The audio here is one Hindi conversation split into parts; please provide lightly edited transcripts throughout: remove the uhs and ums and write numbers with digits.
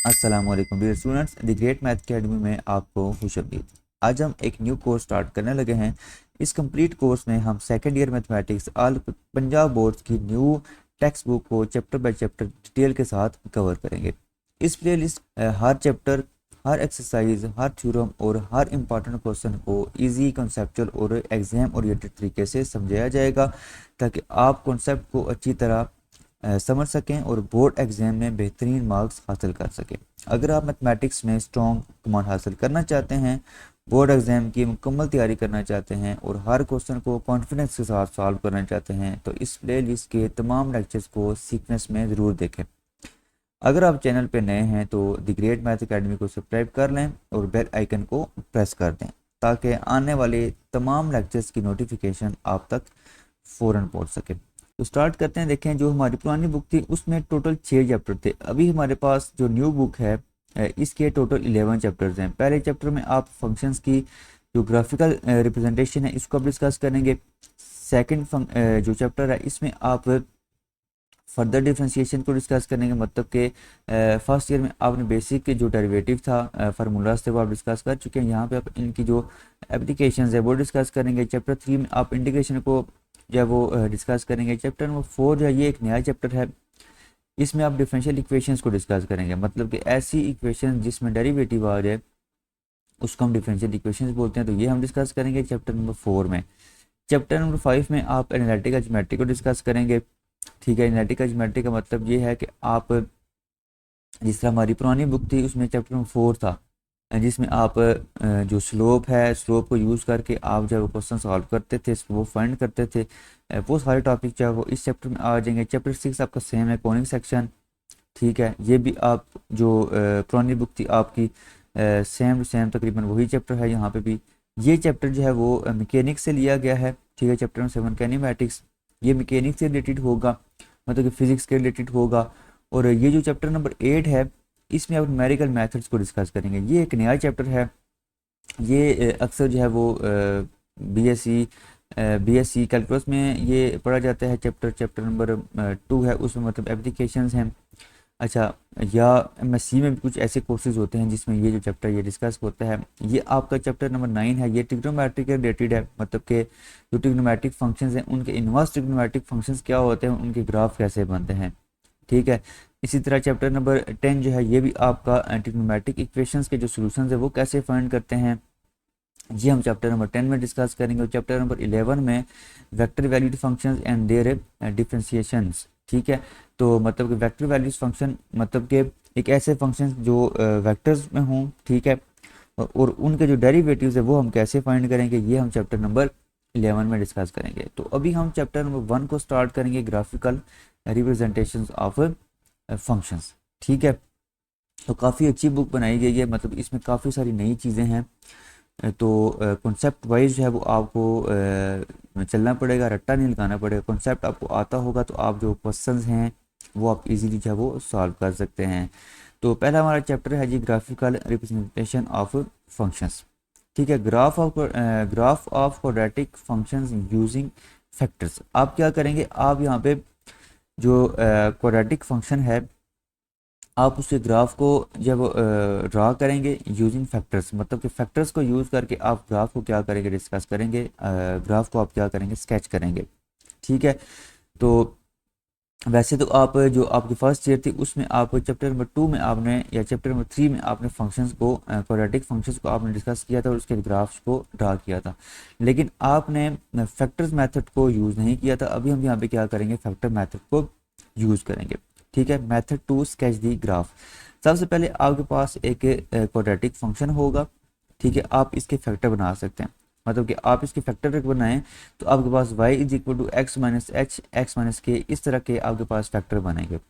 अस्सलाम वालेकुम dear students, the great math academy में आपको खुशामदीद। आज हम एक न्यू कोर्स स्टार्ट करने लगे हैं। इस कंप्लीट कोर्स में हम second year mathematics all Punjab boards की न्यू टेक्स्ट बुक को चैप्टर बाय चैप्टर डिटेल के साथ कवर करेंगे। इस प्लेलिस्ट हर चैप्टर, हर एक्सरसाइज, हर थ्योरम और हर इंपॉर्टेंट क्वेश्चन को इजी, कंसेप्चुअल और एग्जाम ओरिएंटेड तरीके से समझाया जाएगा ताकि आप कॉन्सेप्ट को अच्छी तरह समझ सकें और बोर्ड एग्जाम में बेहतरीन मार्क्स हासिल कर सकें। अगर आप मैथमेटिक्स में स्ट्रॉन्ग कमांड हासिल करना चाहते हैं, बोर्ड एग्जाम की मुकम्मल तैयारी करना चाहते हैं और हर क्वेश्चन को कॉन्फिडेंस के साथ सॉल्व करना चाहते हैं तो इस प्ले लिस्ट के तमाम लेक्चर्स को सीक्वेंस में ज़रूर देखें। अगर आप चैनल पर नए हैं तो द ग्रेट मैथ अकेडमी को सब्सक्राइब कर लें और बेल आइकन को प्रेस कर दें ताकि आने वाले तमाम लेक्चर्स की नोटिफिकेशन आप तक फ़ौरन पहुंच सके। तो स्टार्ट करते हैं। देखें, जो हमारी पुरानी बुक थी उसमें टोटल 6 चैप्टर थे। अभी हमारे पास जो न्यू बुक है इसके टोटल 11 चैप्टर्स हैं। पहले चैप्टर में आप फंक्शंस की जो ग्राफिकल रिप्रेजेंटेशन है इसको आप डिस्कस करेंगे। सेकंड जो चैप्टर है इसमें आप फर्दर डिफ्रेंशिएशन को डिस्कस करेंगे, मतलब कि फर्स्ट ईयर में आपने बेसिक जो डेरिवेटिव था, फार्मूलाज थे, वो आप डिस्कस कर चुके हैं। यहाँ पे आप इनकी जो एप्लीकेशंस है वो डिस्कस करेंगे। चैप्टर 3 में आप इंटीग्रेशन को जो वो डिस्कस करेंगे। चैप्टर नंबर 4 जो है ये एक नया चैप्टर है, इसमें आप डिफरेंशियल इक्वेशंस को डिस्कस करेंगे, मतलब कि ऐसी इक्वेशन जिसमें डेरिवेटिव आ जाए उसको हम डिफरेंशियल इक्वेशंस बोलते हैं। तो ये हम डिस्कस करेंगे चैप्टर नंबर 4 में। चैप्टर नंबर 5 में आप एनालिटिकल ज्योमेट्री को डिस्कस करेंगे। ठीक है, एनालिटिकल ज्योमेट्री का मतलब ये है कि आप, जिस तरह हमारी पुरानी बुक थी उसमें चैप्टर नंबर 4 था जिसमें आप जो स्लोप है, स्लोप को यूज़ करके आप जो है वो क्वेश्चन सॉल्व करते थे, वो फाइंड करते थे। वो सारे टॉपिक जो है वो इस चैप्टर में आ जाएंगे। चैप्टर 6 आपका सेम है, कॉनिक सेक्शन। ठीक है, ये भी आप जो पुरानी बुक थी आपकी सेम टू सेम तकरीबन वही चैप्टर है। यहाँ पे भी ये चैप्टर जो है वो मैकेनिक्स से लिया गया है। ठीक है, चैप्टर नंबर 7 कैनेमैटिक्स, ये मैकेनिक्स से रिलेटेड होगा, मतलब कि फिजिक्स के रिलेटेड होगा। और ये जो चैप्टर नंबर 8 है इसमें आप न्यूमेरिकल मेथड्स को डिस्कस करेंगे। ये एक नया चैप्टर है। ये अक्सर जो है वो बीएससी कैलकुलस में ये पढ़ा जाता है। चैप्टर नंबर 2 है, उसमें मतलब एप्लीकेशंस हैं। अच्छा, या एमएससी में भी कुछ ऐसे कोर्सेज होते हैं जिसमें ये जो चैप्टर ये डिस्कस होता है। ये आपका चैप्टर नंबर 9 है, ये ट्रिग्नोमेट्री के रिलेटेड है, मतलब कि जो ट्रिग्नोमेट्रिक फंक्शंस हैं उनके इनवर्स ट्रिग्नोमेट्रिक फंक्शंस क्या होते हैं, उनके ग्राफ कैसे बनते हैं। ठीक है, इसी तरह चैप्टर नंबर 10 जो है ये भी आपका ट्रिग्नोमेट्रिक इक्वेशंस के जो सॉल्यूशंस है वो कैसे फाइंड करते हैं, ये हम चैप्टर नंबर 10 में डिस्कस करेंगे। और चैप्टर नंबर 11 में vector valued functions and their differentiations. ठीक है, तो मतलब कि वेक्टर वैल्यूज फंक्शन मतलब कि एक ऐसे फंक्शन जो वेक्टर्स में हों। ठीक है, और उनके जो डेरिवेटिव्स है वो हम कैसे फाइंड करेंगे, ये हम चैप्टर नंबर 11 में डिस्कस करेंगे। तो अभी हम चैप्टर नंबर 1 को स्टार्ट करेंगे, ग्राफिकल रिप्रेजेंटेशन ऑफ फंक्शंस। ठीक है, तो काफ़ी अच्छी बुक बनाई गई है, मतलब इसमें काफ़ी सारी नई चीज़ें हैं। तो कॉन्सेप्ट वाइज जो है वो आपको चलना पड़ेगा, रट्टा नहीं लगाना पड़ेगा। कॉन्सेप्ट आपको आता होगा तो आप जो क्वेश्चंस हैं वो आप इजीली जो है वो सॉल्व कर सकते हैं। तो पहला हमारा चैप्टर है जी ग्राफिकल रिप्रेजेंटेशन ऑफ फंक्शंस। ठीक है, graph of quadratic functions using factors. आप क्या करेंगे, आप यहाँ पे जो क्वाड्रेटिक फंक्शन है आप उसके ग्राफ को जब ड्रा करेंगे यूजिंग फैक्टर्स, मतलब कि फैक्टर्स को यूज़ करके आप ग्राफ को क्या करेंगे, डिस्कस करेंगे। ग्राफ को आप क्या करेंगे, स्केच करेंगे। ठीक है, तो वैसे तो आप जो आपकी फर्स्ट ईयर थी उसमें आप चैप्टर नंबर 2 में आपने या चैप्टर नंबर 3 में आपने फंक्शंस को, क्वाड्रेटिक फंक्शंस को आपने डिस्कस किया था और उसके ग्राफ्स को ड्रा किया था, लेकिन आपने फैक्टर्स मेथड को यूज़ नहीं किया था। अभी हम यहाँ पे क्या करेंगे, फैक्टर मेथड को यूज़ करेंगे। ठीक है, method to sketch the graph. सबसे पहले आपके पास एक क्वाड्रेटिक फंक्शन होगा। ठीक है, आप इसके फैक्टर बना सकते हैं, मतलब कि आप इसके फैक्टर बनाएं तो आपके पास y is equal to x minus h, x minus k, इस तरह के आपके पास फैक्टर बनेंगे।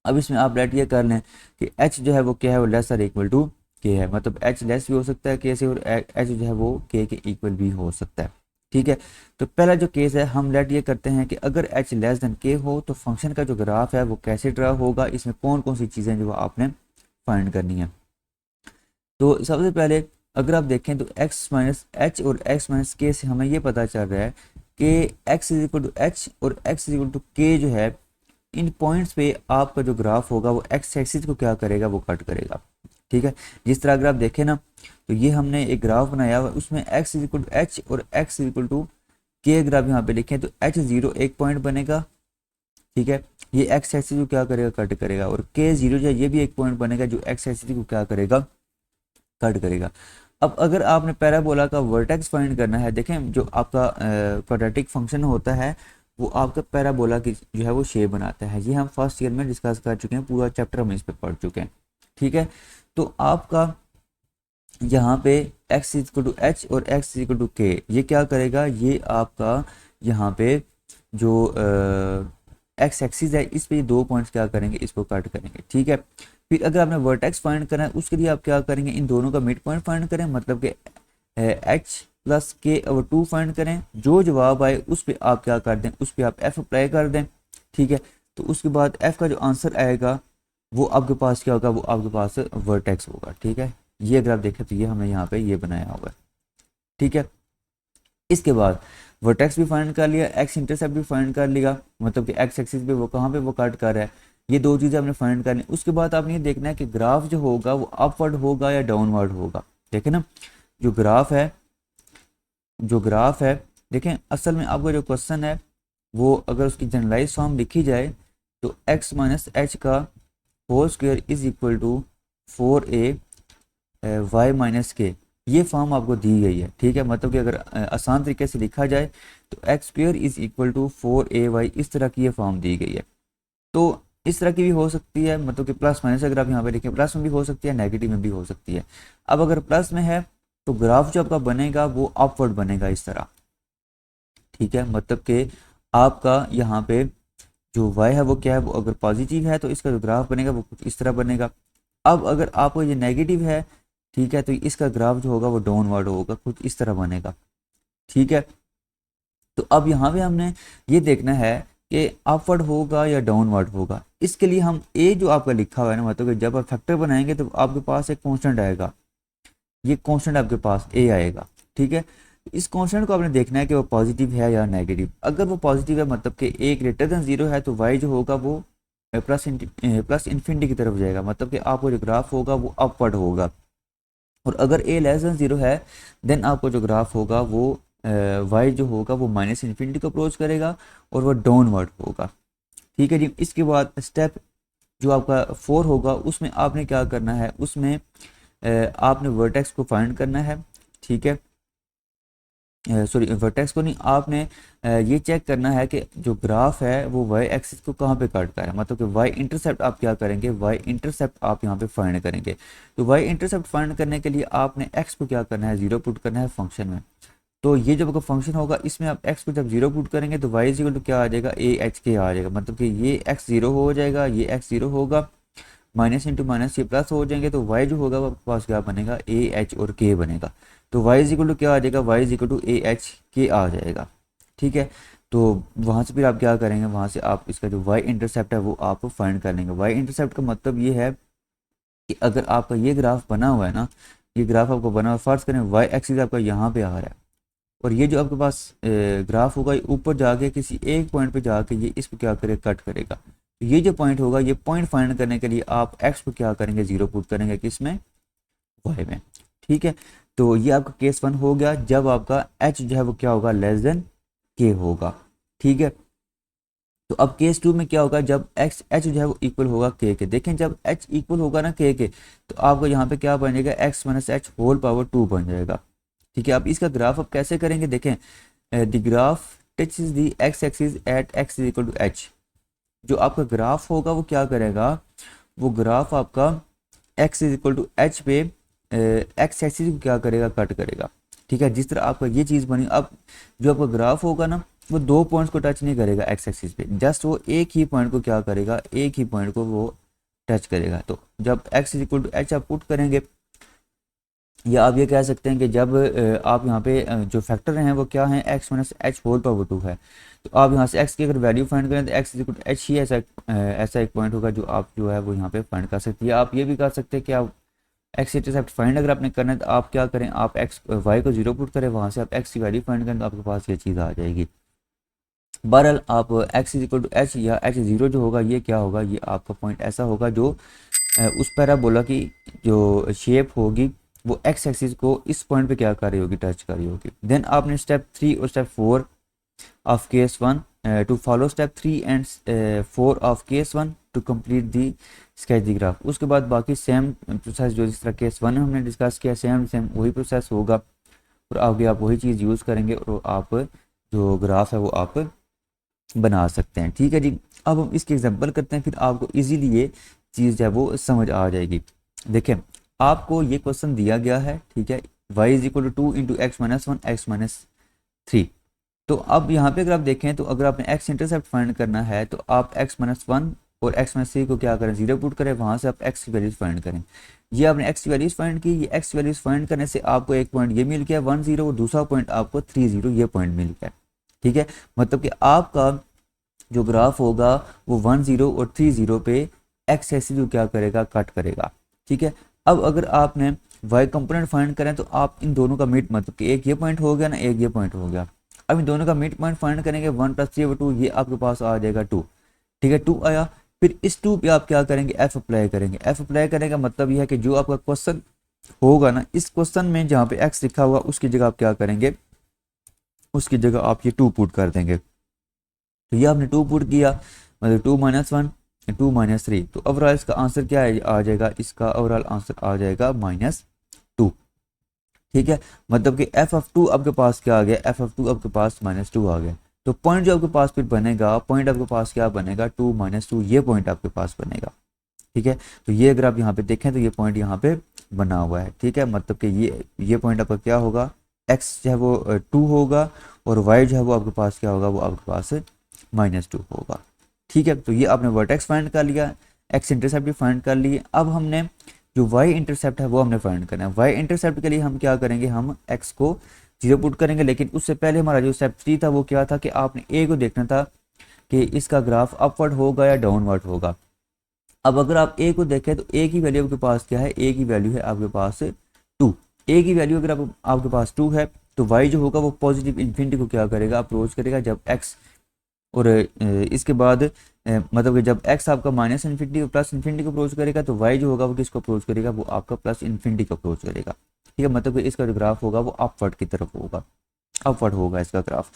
अब इसमें आप लेट ये कर लें कि h जो है वो क्या है, वो लेस और इक्वल टू k है, मतलब h लेस भी हो सकता है k से और h जो है वो k के इक्वल भी हो सकता है। ठीक है, तो पहला जो केस है हम लेट ये करते हैं कि अगर h लेस देन k हो तो फंक्शन का जो ग्राफ है वो कैसे ड्रा होगा, इसमें कौन कौन सी चीज़ें जो आपने फाइंड करनी है। तो सबसे पहले अगर आप देखें तो x माइनस एच और x माइनस के से हमें ये पता चल रहा है कि x is equal to h और x is equal to k जो है इन पॉइंट्स पे आपका जो ग्राफ होगा वो एक्स एक्सिस को क्या करेगा, वो कट करेगा। ठीक है, जिस तरह अगर आप देखें ना, तो ये हमने एक ग्राफ बनाया हुआ, उसमें x is equal to h और x is equal to k अगर आप यहाँ पे लिखें तो एच जीरो एक पॉइंट बनेगा। ठीक है, ये एक्स एक्सिस को क्या करेगा, कट करेगा, और के जीरो जो है ये भी एक पॉइंट बनेगा जो एक्स एक्सिस को क्या करेगा, कट करेगा। अब अगर आपने पैराबोला का वर्टेक्स फाइंड करना है, देखें जो आपका क्वाड्रेटिक फंक्शन होता है वो आपका पैराबोला की जो है वो शेप बनाता है। ये हम फर्स्ट ईयर में डिस्कस कर चुके हैं, पूरा चैप्टर हम इस पर पढ़ चुके हैं। ठीक है, तो आपका यहाँ पे x इक्वल टू एच और x इक्वल टू के, ये क्या करेगा, ये आपका यहाँ पे जो एक्स एक्सिस है इस पे दो पॉइंट्स क्या करेंगे, इसको कट करेंगे। ठीक है, फिर अगर आपने वर्टेक्स फाइंड करना है उसके लिए आप क्या करेंगे, इन दोनों का मिड पॉइंट फाइंड करें, मतलब कि एच प्लस के ओवर टू फाइंड करें। जो जवाब आए उस पर आप क्या कर दें, उस पर आप एफ अप्लाई कर दें। ठीक है, तो उसके बाद एफ का जो आंसर आएगा वो आपके पास क्या होगा, वो आपके पास वर्टेक्स होगा। ठीक है, ये अगर आप देखें तो ये हमने यहाँ पे ये बनाया होगा। ठीक है, इसके बाद वर्टेक्स भी फाइंड कर लिया, एक्स इंटरसेप्ट भी फाइंड कर लिया, मतलब कि एक्स एक्सिस पे वो कहाँ पे वो कट कर रहा है, ये दो चीज़ें आपने फाइंड कर ली। उसके बाद आपने ये देखना है कि ग्राफ जो होगा वो अपवर्ड होगा या डाउनवर्ड होगा। देखें ना, जो ग्राफ है देखें, असल में आपका जो क्वेश्चन है वो अगर उसकी जनरलाइज फॉर्म लिखी जाए तो एक्स माइनस एच का whole square is equal to 4a y minus k, ये फॉर्म आपको दी गई है। ठीक है, मतलब कि अगर आसान तरीके से लिखा जाए तो x square is equal to 4ay, इस तरह की ये फॉर्म दी गई है। तो इस तरह की भी हो सकती है, मतलब कि प्लस माइनस अगर आप यहाँ पे लिखें, प्लस में भी हो सकती है, नेगेटिव में भी हो सकती है। अब अगर प्लस में है तो ग्राफ जो आपका बनेगा वो अपवर्ड बनेगा इस तरह। ठीक है, मतलब कि आपका यहाँ पे जो y है वो क्या है, वो अगर पॉजिटिव है तो इसका जो ग्राफ बनेगा वो कुछ इस तरह बनेगा। अब अगर आपको ये नेगेटिव है, ठीक है, तो इसका ग्राफ जो होगा वो डाउनवर्ड होगा, कुछ इस तरह बनेगा। ठीक है, तो अब यहाँ पे हमने ये देखना है कि अपवर्ड होगा या डाउनवर्ड होगा। इसके लिए हम ए जो आपका लिखा हुआ है ना, मतलब कि जब आप फैक्टर बनाएंगे तो आपके पास एक कांस्टेंट आएगा, ये कांस्टेंट आपके पास ए आएगा। ठीक है, इस कांस्टेंट को आपने देखना है कि वो पॉजिटिव है या नेगेटिव। अगर वो पॉजिटिव है मतलब कि ए ग्रेटर देन जीरो है तो वाई जो होगा वो प्लस इन्फिनिटी की तरफ जाएगा, मतलब कि आपको जो ग्राफ होगा वो अपवर्ड होगा। और अगर ए लेस देन जीरो है देन आपको जो ग्राफ होगा वो वाई जो होगा वो माइनस इन्फिनिटी को अप्रोच करेगा और वो डाउनवर्ड होगा। ठीक है जी, इसके बाद स्टेप जो आपका 4 होगा उसमें आपने क्या करना है, उसमें आपने वर्टेक्स को फाइंड करना है। ठीक है, सॉरी वर्टेक्स को नहीं, आपने ये चेक करना है कि जो ग्राफ है वो वाई एक्सिस को कहाँ पे काटता है, मतलब कि वाई इंटरसेप्ट आप क्या करेंगे, वाई इंटरसेप्ट आप यहाँ पे फाइंड करेंगे। तो वाई इंटरसेप्ट फाइंड करने के लिए आपने एक्स को क्या करना है, जीरो पुट करना है फंक्शन में। तो ये जब आपका फंक्शन होगा इसमें आप एक्स को जब जीरो पुट करेंगे तो वाई इक्वल टू क्या आ जाएगा, ए एच के आ जाएगा, मतलब कि ये एक्स जीरो हो जाएगा, ये एक्स जीरो होगा, माइनस इंटू माइनस ये प्लस हो जाएंगे, तो वाई जो होगा वो आपके पास क्या बनेगा, ए एच और के बनेगा। तो वाई इज इक्वल टू क्या आ जाएगा, y is equal to a h k आ जाएगा। ठीक है, तो वहाँ से फिर आप क्या करेंगे, वहाँ से आप इसका जो वाई इंटरसेप्ट है वो आप फाइंड कर लेंगे। वाई इंटरसेप्ट का मतलब ये है कि अगर आपका ये ग्राफ बना हुआ है ना, ये ग्राफ आपको बना हुआ, फर्ज करें वाई एक्सिस आपका यहाँ पे आ रहा है और ये जो आपके पास ग्राफ होगा ये ऊपर जाके किसी एक पॉइंट पे जाके ये इसको क्या करेगा, कट करेगा। तो ये जो पॉइंट होगा, ये पॉइंट फाइंड करने के लिए आप एक्स को क्या करेंगे, जीरो पुट करेंगे, किसमें, वाई में। ठीक है, तो ये आपका केस 1 हो गया, जब आपका एच जो है वो क्या होगा, लेस देन के होगा। ठीक है, तो अब केस 2 में क्या होगा, जब एक्स एच जो है वो इक्वल होगा के। देखें जब एच इक्वल होगा ना के तो आपको यहाँ पे क्या बन जाएगा, x minus h whole power 2 बन जाएगा। ठीक है, अब इसका ग्राफ आप कैसे करेंगे, देखें the graph touches the x axis at x is equal to h. जो आपका ग्राफ होगा वो क्या करेगा, वो ग्राफ आपका x is equal to h पे एक्स एक्सिस को क्या करेगा, कट करेगा। ठीक है, जिस तरह आपका ये चीज़ बनी, अब जो आपका ग्राफ होगा ना वो दो पॉइंट्स को टच नहीं करेगा एक्स एक्सिस पे, जस्ट वो एक ही पॉइंट को क्या करेगा, एक ही पॉइंट को वो टच करेगा। तो जब x is equal to h आप पुट करेंगे, या आप ये कह सकते हैं कि जब आप यहाँ पे जो फैक्टर हैं वो क्या हैं, x minus h whole power 2 है। तो आप यहाँ से एक्स की अगर वैल्यू फाइंड करें तो x is equal to h ही ऐसा एक पॉइंट होगा जो आप जो है वो यहाँ पे फाइंड कर सकते हैं। आप ये भी कर सकते हैं कि आप एक्स इंटरसेप्ट फाइंड अगर आपने करना है तो आप क्या करें, आप एक्स वाई को जीरो पुट करें, वहाँ से आप एक्स की वैल्यू फाइंड करें तो आपके पास ये चीज़ आ जाएगी। बहरहाल आप x is equal to h या एच ज़ीरो जो होगा ये क्या होगा, ये आपका पॉइंट ऐसा होगा जो उस पैराबोला की जो शेप होगी वो x एक्सिस को इस पॉइंट पे क्या कर रही होगी, टच कर रही होगी। देन आपने स्टेप 3 और step 4 of case 1 to follow step 3 and 4 of case 1 to complete the sketch the graph. उसके बाद बाकी सेम प्रोसेस जो जिस तरह केस 1 में हमने डिस्कस किया सेम सेम वही प्रोसेस होगा और आगे आप वही चीज़ यूज़ करेंगे और आप जो ग्राफ है वो आप बना सकते हैं। ठीक है जी, अब हम इसकी एग्जांपल करते हैं, फिर आपको इजीली ये चीज़ जो है वो समझ आ जाएगी। देखें, आपको ये क्वेश्चन दिया गया है, ठीक है, y is equal to 2 into x minus 1 x minus 3। तो अब यहाँ पे अगर आप देखें तो अगर आपने x इंटरसेप्ट फाइंड करना है तो आप x माइनस 1 और x माइनस 3 को क्या करें, जीरो पुट करें, वहाँ से आप x की वैल्यूज फाइंड करें। ये आपने x की वैल्यूज फाइंड की, ये x वैल्यूज फाइंड करने से आपको एक पॉइंट ये मिल गया 1 0 और दूसरा पॉइंट आपको 3 0 ये पॉइंट मिल गया। ठीक है, मतलब कि आपका जो ग्राफ होगा वो 1 0 और 3 0 पे एक्स एक्सिस को क्या करेगा, कट करेगा। ठीक है, अब अगर आपने y कंपोनेंट फाइंड करें तो आप इन दोनों का मिड मतलब कि एक ये पॉइंट हो गया ना, एक ये पॉइंट हो गया। अब इन दोनों का मिड पॉइंट फाइंड करेंगे 1 + 3 / 2 ये आपके पास आ जाएगा 2। ठीक है, 2 आया, फिर इस 2 पे आप क्या करेंगे, f अप्लाई करेंगे। f अप्लाई करने का मतलब यह है कि जो आपका क्वेश्चन होगा ना, इस क्वेश्चन में जहाँ पे x लिखा हुआ उसकी जगह आप क्या करेंगे, उसकी जगह आप ये 2 पुट कर देंगे। तो ये आपने 2 पुट किया मतलब 2 - 1 2 - 3, तो ओवरऑल इसका आंसर क्या आ जाएगा, इसका ओवरऑल आंसर आ जाएगा -2। ठीक है, मतलब कि f ऑफ 2 आपके पास क्या आ गया, f ऑफ 2 आपके पास -2 आ गया। तो पॉइंट जो आपके पास फिर बनेगा, पॉइंट आपके पास क्या बनेगा, 2 - 2 ये पॉइंट आपके पास बनेगा। ठीक है, तो ये अगर आप यहाँ पे देखें तो ये पॉइंट यहाँ पे बना हुआ है। ठीक है, मतलब कि ये पॉइंट आपका क्या होगा, x जो है वो 2 होगा और y जो है वो आपके पास क्या होगा, वो आपके पास -2 होगा। ठीक है, तो ये आपने वर्टेक्स फाइंड कर लिया, x इंटरसेप्ट भी फाइंड कर लिए। अब हमने जो y इंटरसेप्ट है वो हमने फाइंड करना है। y इंटरसेप्ट के लिए हम क्या करेंगे, हम x को 0 पुट करेंगे, लेकिन उससे पहले हमारा जो स्टेप 3 था वो क्या था कि आपने a को देखना था कि इसका ग्राफ अपवर्ड होगा या डाउनवर्ड होगा। अब अगर आप a को देखें तो a की वैल्यू आपके पास क्या है, a की वैल्यू है आपके पास 2। a की वैल्यू अगर आपके पास 2 है तो y जो होगा वो पॉजिटिव इन्फिनिटी को क्या करेगा, अप्रोच करेगा जब x और इसके बाद मतलब कि जब x आपका -इन्फिनिटी और +इन्फिनिटी को अप्रोच करेगा तो y जो होगा वो किसको अप्रोच करेगा, वो आपका +इन्फिनिटी को अप्रोच करेगा। ठीक है, मतलब कि इसका जो ग्राफ होगा वो अपवर्ड की तरफ होगा, अपवर्ड होगा इसका graph.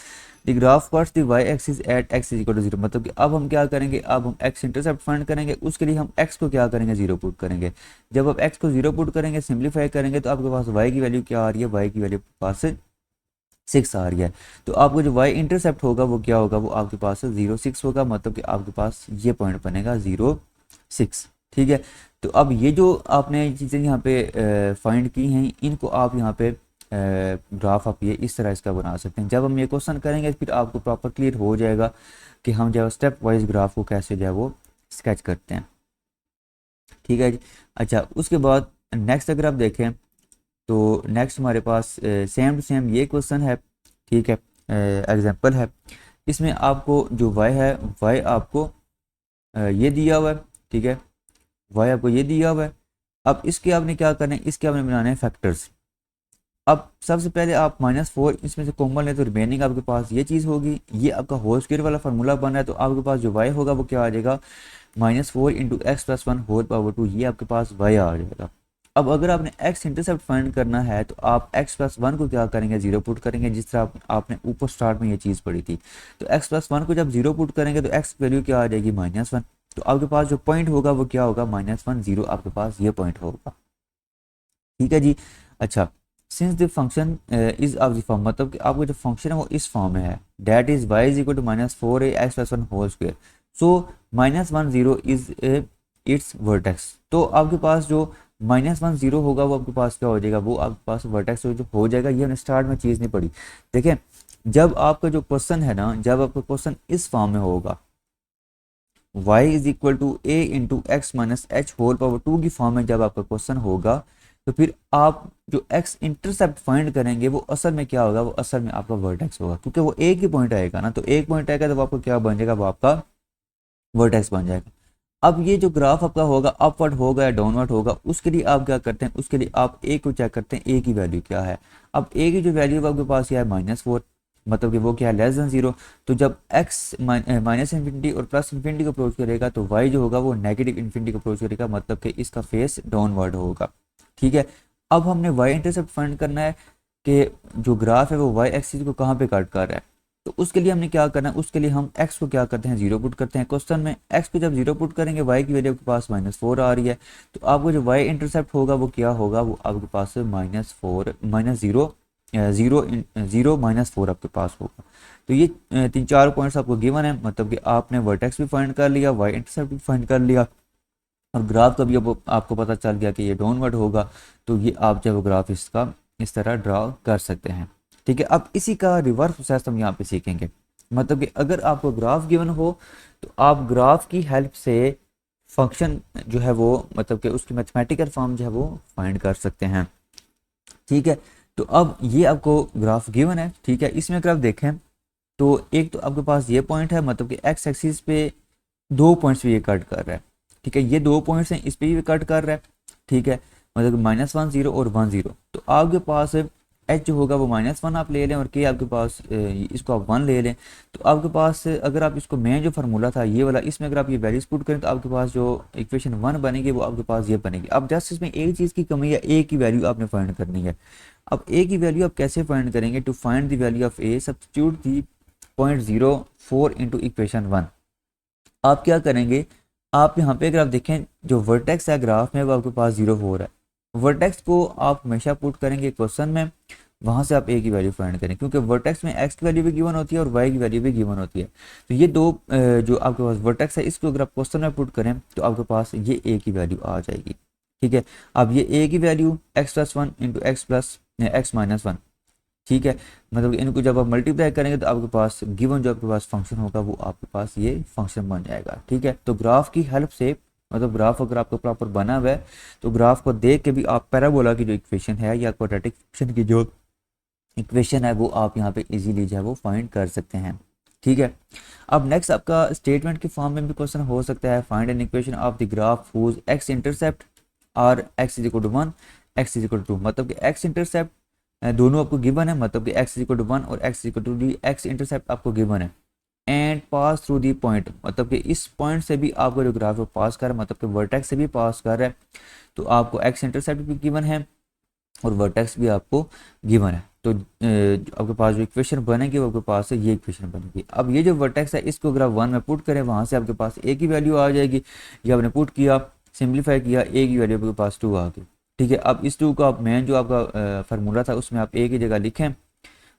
The graph cuts the y axis at x is equal to 0, मतलब कि अब हम क्या करेंगे, अब हम x इंटरसेप्ट फाइंड करेंगे, उसके लिए हम x को क्या करेंगे, 0 पुट करेंगे। जब आप x को 0 पुट करेंगे, सिंप्लीफाई करेंगे तो आपके पास y की वैल्यू क्या आ रही है, y की वैल्यू पास 6 आ रही है। तो आपको जो y इंटरसेप्ट होगा वो क्या होगा, वो आपके पास 0 6 होगा, मतलब कि आपके पास ये पॉइंट बनेगा 0 6। ठीक है, तो अब ये जो आपने चीज़ें यहाँ पे फाइंड की हैं इनको आप यहाँ पे ग्राफ आप ये इस तरह इसका बना सकते हैं। जब हम ये क्वेश्चन करेंगे फिर आपको प्रॉपर क्लियर हो जाएगा कि हम जब स्टेप वाइज ग्राफ को कैसे जो है वो स्केच करते हैं। ठीक है जी, अच्छा उसके बाद नेक्स्ट अगर आप देखें तो नेक्स्ट हमारे पास सेम टू सेम ये क्वेश्चन है। ठीक है, एग्जांपल है, इसमें आपको जो y है, y आपको ये दिया हुआ है। ठीक है, y आपको ये दिया हुआ है। अब इसके आपने क्या करना है, इसके आपने बनाने हैं फैक्टर्स। अब सबसे पहले आप -4 इसमें से कॉमन लें तो रिमेनिंग आपके पास ये चीज़ होगी, ये आपका होल स्क्वायर वाला फार्मूला बन रहा है, तो आपके पास जो y होगा वो क्या आ जाएगा, -4 × x + 1 होल पावर 2, ये आपके पास y आ जाएगा। अब अगर आपने x इंटरसेप्ट फाइंड करना है तो आप x + 1 को क्या करेंगे, 0 पुट करेंगे, जिस तरह आपने ऊपर स्टार्ट में ये चीज़ पढ़ी थी। तो x + 1 को जब 0 पुट करेंगे तो x वैल्यू क्या आ जाएगी, -1। तो आपके पास जो पॉइंट होगा वो क्या होगा, -1 0 आपके पास ये पॉइंट होगा। ठीक है जी, अच्छा since the function is of the form, मतलब कि आपका जो फंक्शन है वो इस फॉर्म में है, that is y = -4a x + 1 whole square, so -1 0 is its vertex. तो आपके पास जो -1 0 होगा वो आपके पास क्या हो जाएगा, वो आपके पास वर्टेक्स जो हो जाएगा। ये हमने स्टार्ट में चीज़ नहीं पढ़ी। देखें, जब आपका जो क्वेश्चन है ना, जब आपका क्वेश्चन इस फॉर्म में होगा y = a × x - h whole power 2 की फॉर्म में जब आपका क्वेश्चन होगा तो फिर आप जो x इंटरसेप्ट फाइंड करेंगे वो असल में क्या होगा, वो असल में आपका वर्टेक्स होगा, क्योंकि वो एक ही पॉइंट आएगा ना, तो एक पॉइंट आएगा तो आपको क्या बन जाएगा, वो आपका वर्टेक्स बन जाएगा। अब ये जो ग्राफ आपका होगा अपवर्ड होगा या डाउनवर्ड होगा, उसके लिए आप क्या करते हैं, उसके लिए आप a को चेक करते हैं, a की वैल्यू क्या है। अब a की जो वैल्यू आपके पास क्या है, -4, मतलब कि वो क्या है, लेस देन जीरो। तो जब x माइनस इन्फिनिटी और प्लस इन्फिनिटी को अप्रोच करेगा तो y जो होगा वो नेगेटिव इन्फिनिटी को अप्रोच करेगा, मतलब कि इसका फेस डाउनवर्ड होगा। ठीक है, अब हमने y इंटरसेप्ट फाइंड करना है कि जो ग्राफ है वो y एक्सिस को कहाँ पे कट कर रहा है। तो उसके लिए हमने क्या करना है, उसके लिए हम x को क्या करते हैं, जीरो पुट करते हैं। क्वेश्चन में x को जब जीरो पुट करेंगे y की वैल्यू आपके पास -4 आ रही है, तो आपको जो y इंटरसेप्ट होगा वो क्या होगा, वो आपके पास -4 -0 0 -4 आपके पास होगा। तो ये 3-4 पॉइंट्स आपको गिवन है, मतलब कि आपने वर्टेक्स भी फाइंड कर लिया, वाई इंटरसेप्ट भी फाइंड कर लिया, और ग्राफ का भी अब आपको पता चल गया कि ये डाउनवर्ड होगा। तो ये आप जब ग्राफ इसका इस तरह ड्रा कर सकते हैं। ठीक है, अब इसी का रिवर्स प्रोसेस हम यहाँ पे सीखेंगे। मतलब कि अगर आपको ग्राफ गिवन हो तो आप ग्राफ की हेल्प से फंक्शन जो है वो, मतलब कि उसकी मैथमेटिकल फॉर्म जो है वो फाइंड कर सकते हैं। ठीक है, तो अब ये आपको ग्राफ गिवन है। ठीक है, इसमें अगर आप देखें तो एक तो आपके पास ये पॉइंट है, मतलब कि एक्स एक्सिस पे 2 पॉइंट्स पे ये कट कर रहा है। ठीक है, ये 2 पॉइंट्स हैं, इस पे भी कट कर रहा है। ठीक है, मतलब -1 0 और 1 0। तो आपके पास एच जो होगा वो -1 आप ले लें, और के आपके पास इसको आप 1 ले लें। तो आपके पास अगर आप इसको मेन जो फार्मूला था ये वाला, इसमें अगर आप ये वैल्यूज पुट करें तो आपके पास जो इक्वेशन 1 बनेगी वो आपके पास ये बनेगी। अब जस्ट इसमें एक चीज़ की कमी है, ए की वैल्यू आपने फाइंड करनी है। अब ए की वैल्यू आप कैसे फाइंड करेंगे, to find the value of a substitute the 0.04 into equation 1। आप क्या करेंगे, आप यहाँ पे अगर आप देखें जो वर्टेक्स है ग्राफ में वो आपके पास 0.4 है। वर्टेक्स को आप हमेशा पुट करेंगे क्वेश्चन में, वहाँ से आप ए की वैल्यू फाइंड करें, क्योंकि वर्टेक्स में एक्स की वैल्यू भी गिवन होती है और वाई की वैल्यू भी गिवन होती है। तो ये दो जो आपके पास वर्टेक्स है इसको अगर आप क्वेश्चन में पुट करें तो आपके पास ये ए की वैल्यू आ जाएगी। ठीक है, अब ये ए की वैल्यू x+1 इंटू x-1। ठीक है, मतलब इनको जब आप मल्टीप्लाई करेंगे तो आपके पास गिवन जो आपके पास फंक्शन होगा वो आपके पास ये फंक्शन बन जाएगा। ठीक है, तो ग्राफ की हेल्प से, मतलब ग्राफ अगर आपको प्रॉपर बना हुआ है तो ग्राफ को देख के भी आप पैराबोला की जो इक्वेशन है या क्वाड्रेटिक फंक्शन की जो इक्वेशन है वो आप यहाँ पे इजीली जो है वो फाइंड कर सकते हैं। ठीक है, अब नेक्स्ट आपका स्टेटमेंट के फॉर्म में भी क्वेश्चन हो सकता है, find an equation of the graph whose x intercept और x = 1 x = 2। मतलब कि x इंटरसेप्ट दोनों आपको गिवन है, मतलब कि x = 1 और x = 2, x इंटरसेप्ट आपको गिवन है। And pass through the point, मतलब कि इस पॉइंट से भी आपको जो ग्राफ पास कर रहा है, मतलब कि वर्टेक्स से भी पास कर रहा है, तो आपको x इंटरसेप्ट भी गिवन है और वर्टेक्स भी आपको गिवन है। तो आपके पास जो इक्वेशन बनेगी वो आपके पास ये इक्वेशन बनेगी। अब ये जो वर्टेक्स है इसको अगर आप 1 में पुट करें, वहाँ से आपके पास ए की वैल्यू आ जाएगी। ये आपने पुट किया, सिंप्लीफाई किया, ए की वैल्यू आपके पास 2 आ गई। ठीक है, अब इस 2 को आप मेन जो आपका फार्मूला था उसमें आप ए की जगह लिखें,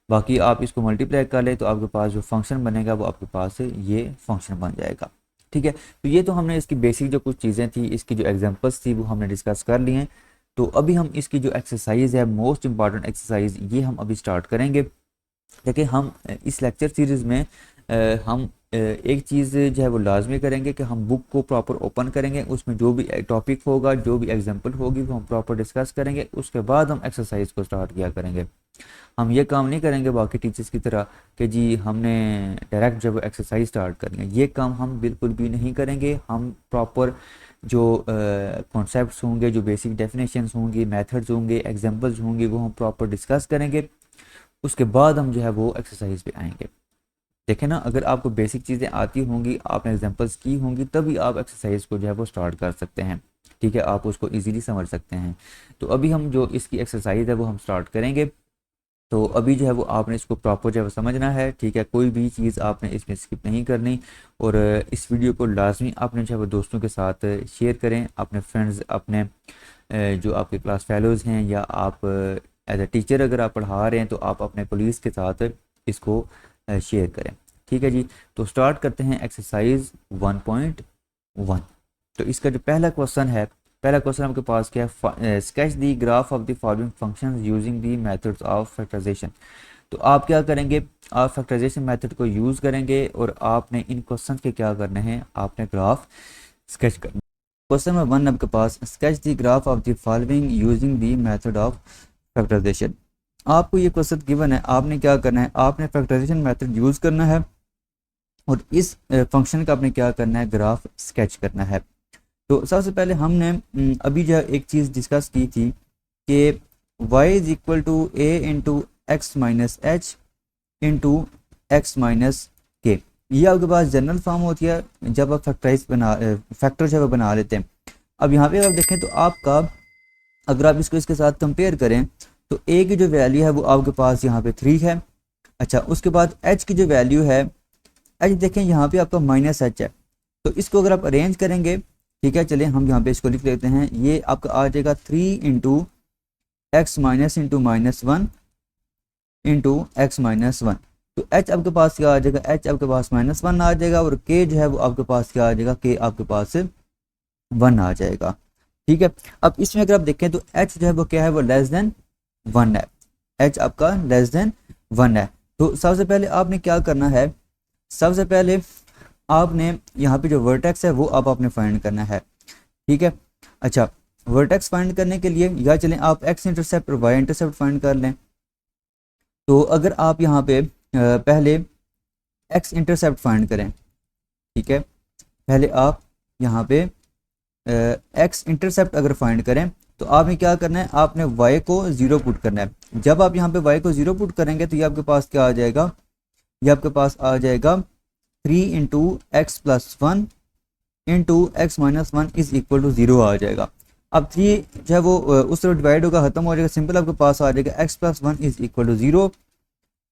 बाकी आप इसको मल्टीप्लाई कर लें तो आपके पास जो फंक्शन बनेगा वो आपके पास ये फंक्शन बन जाएगा। ठीक है, तो ये तो हमने इसकी बेसिक जो कुछ चीज़ें थी, इसकी जो एग्जांपल्स थी वो हमने डिस्कस कर ली हैं। तो अभी हम इसकी जो एक्सरसाइज है, मोस्ट इंपॉर्टेंट एक्सरसाइज, ये हम अभी स्टार्ट करेंगे। देखिए हम इस लेक्चर सीरीज़ में हम एक चीज़ जो है वो लाजमी करेंगे कि हम बुक को प्रॉपर ओपन करेंगे, उसमें जो भी टॉपिक होगा, जो भी एग्जांपल होगी वो हम प्रॉपर डिस्कस करेंगे, उसके बाद हम एक्सरसाइज को स्टार्ट किया करेंगे। हम ये काम नहीं करेंगे बाकी टीचर्स की तरह कि जी हमने डायरेक्ट जब एक्सरसाइज स्टार्ट करनी है, ये काम हम बिल्कुल भी नहीं करेंगे। हम प्रॉपर जो कॉन्सेप्ट्स होंगे, जो बेसिक डेफिनेशंस होंगी, मेथड्स होंगे, एग्जांपल्स होंगी, वो हम प्रॉपर डिस्कस करेंगे, उसके बाद हम जो है वो एक्सरसाइज पे आएंगे। देखें ना, अगर आपको बेसिक चीज़ें आती होंगी, आपने एग्जांपल्स की होंगी, तभी आप एक्सरसाइज को जो है वो स्टार्ट कर सकते हैं। ठीक है, आप उसको इजीली समझ सकते हैं। तो अभी हम जो इसकी एक्सरसाइज है वो हम स्टार्ट करेंगे। तो अभी जो है वो आपने इसको प्रॉपर जो है वो समझना है। ठीक है, कोई भी चीज़ आपने इसमें स्किप नहीं करनी, और इस वीडियो को लाजमी आपने जो है वो दोस्तों के साथ शेयर करें, अपने फ्रेंड्स, अपने जो आपके क्लास फेलोज़ हैं, या आप एज ए टीचर अगर आप पढ़ा रहे हैं तो आप अपने कोलीग्स के साथ इसको शेयर करें। ठीक है जी, तो स्टार्ट करते हैं एक्सरसाइज 1.1। तो इसका जो पहला क्वेश्चन है, पहला क्वेश्चन आपके पास क्या है, sketch the graph of the following functions using the methods of factorisation. तो आप क्या करेंगे, आप फैक्टराइजेशन मेथड को यूज़ करेंगे और आपने इन क्वेश्चन के क्या करने हैं, आपने ग्राफ स्केच करना। क्वेश्चन नंबर 1 आपके पास, sketch the graph of the following using the method of factorisation. आपको ये क्वेश्चन गिवन है, आपने क्या करना है, आपने फैक्टराइजेशन मेथड यूज़ करना है और इस फंक्शन का आपने क्या करना है, ग्राफ स्केच करना है। तो सबसे पहले हमने अभी जो एक चीज़ डिस्कस की थी कि y = a × x - h into x minus k. ये आपके पास जनरल फॉर्म होती है जब आप फैक्टर जो है बना लेते हैं। अब यहाँ पे आप देखें तो आपका अगर आप इसको इसके साथ कंपेयर करें तो ए की जो वैल्यू है वो आपके पास यहाँ पे 3 है। अच्छा, उसके बाद एच की जो वैल्यू है, एच देखें यहाँ पे आपका माइनस एच है, तो इसको अगर आप अरेंज करेंगे, ठीक है, चलिए हम यहाँ पे इसको लिख लेते हैं, ये आपका आ जाएगा 3 into x minus into minus 1 into x minus 1। तो एच आपके पास क्या आ जाएगा, एच आपके पास -1 आ जाएगा, और के जो है वो आपके पास क्या आ जाएगा, के आपके पास 1 आ जाएगा। ठीक है, अब इसमें अगर आप देखें तो एच जो है वो क्या है, वो लेस देन 1 है, एच आपका लेस देन 1 है। तो सबसे पहले आपने क्या करना है, सबसे पहले आपने यहाँ पे जो वर्टेक्स है वो अब आपने फाइंड करना है। ठीक है, अच्छा, वर्टेक्स फाइंड करने के लिए या चलें आप एक्स इंटरसेप्ट और वाई इंटरसेप्ट फाइंड कर लें। तो अगर आप यहाँ पे पहले एक्स इंटरसेप्ट फाइंड करें, ठीक है, पहले आप यहाँ पे एक्स इंटरसेप्ट अगर फाइंड करें तो आपने क्या करना है, आपने y को 0 पुट करना है। जब आप यहाँ पे y को 0 पुट करेंगे तो ये आपके पास क्या आ जाएगा, ये आपके पास आ जाएगा 3 into x plus 1 into x minus 1 is equal to 0 आ जाएगा। अब 3 जो है वो उस तरफ डिवाइड होगा, खत्म हो जाएगा, सिंपल आपके पास आ जाएगा x plus 1 is equal to 0,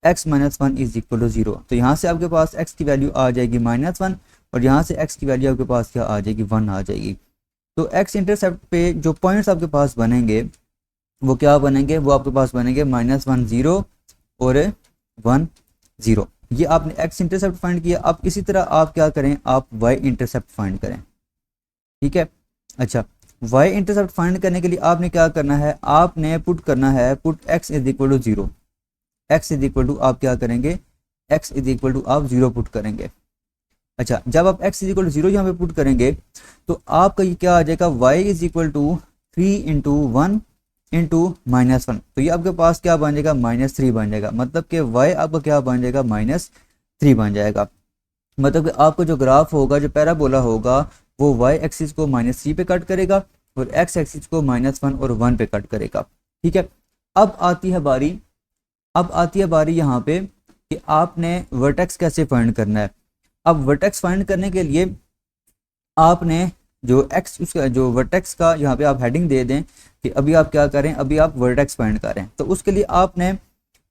x minus 1 is equal to 0। तो यहाँ से आपके पास x की वैल्यू आ जाएगी -1 और यहाँ से x की वैल्यू आपके पास क्या आ जाएगी, 1 आ जाएगी। तो एक्स इंटरसेप्ट पे जो पॉइंट्स आपके पास बनेंगे वो क्या बनेंगे, वो आपके पास बनेंगे -1 0 और 1 0। ये आपने एक्स इंटरसेप्ट फाइंड किया। अब इसी तरह आप क्या करें, आप वाई इंटरसेप्ट फाइंड करें। ठीक है, अच्छा, वाई इंटरसेप्ट फाइंड करने के लिए आपने क्या करना है, आपने पुट करना है, put x is equal to 0, x is equal to आप क्या करेंगे, एक्स इज इक्वल टू आप 0 पुट करेंगे। अच्छा, जब आप x इज इक्वल टू 0 यहाँ पे पुट करेंगे तो आपका ये क्या आ जाएगा, y is equal to 3 into 1 into -1। तो ये आपके पास क्या बन जाएगा, -3 बन जाएगा। मतलब कि y आपका क्या बन जाएगा, -3 बन जाएगा। मतलब कि आपका जो ग्राफ होगा, जो पैराबोला होगा, वो y एक्सिस को -3 पे कट करेगा और x एक्सिस को -1 और 1 पे कट करेगा। ठीक है, अब आती है बारी यहाँ पे कि आपने वर्टेक्स कैसे फाइंड करना है। अब वर्टेक्स फाइंड करने के लिए आपने जो एक्स उसका जो वर्टेक्स का यहाँ पे आप हेडिंग दे दें कि अभी आप क्या करें, अभी आप वर्टेक्स फाइंड करें। तो उसके लिए आपने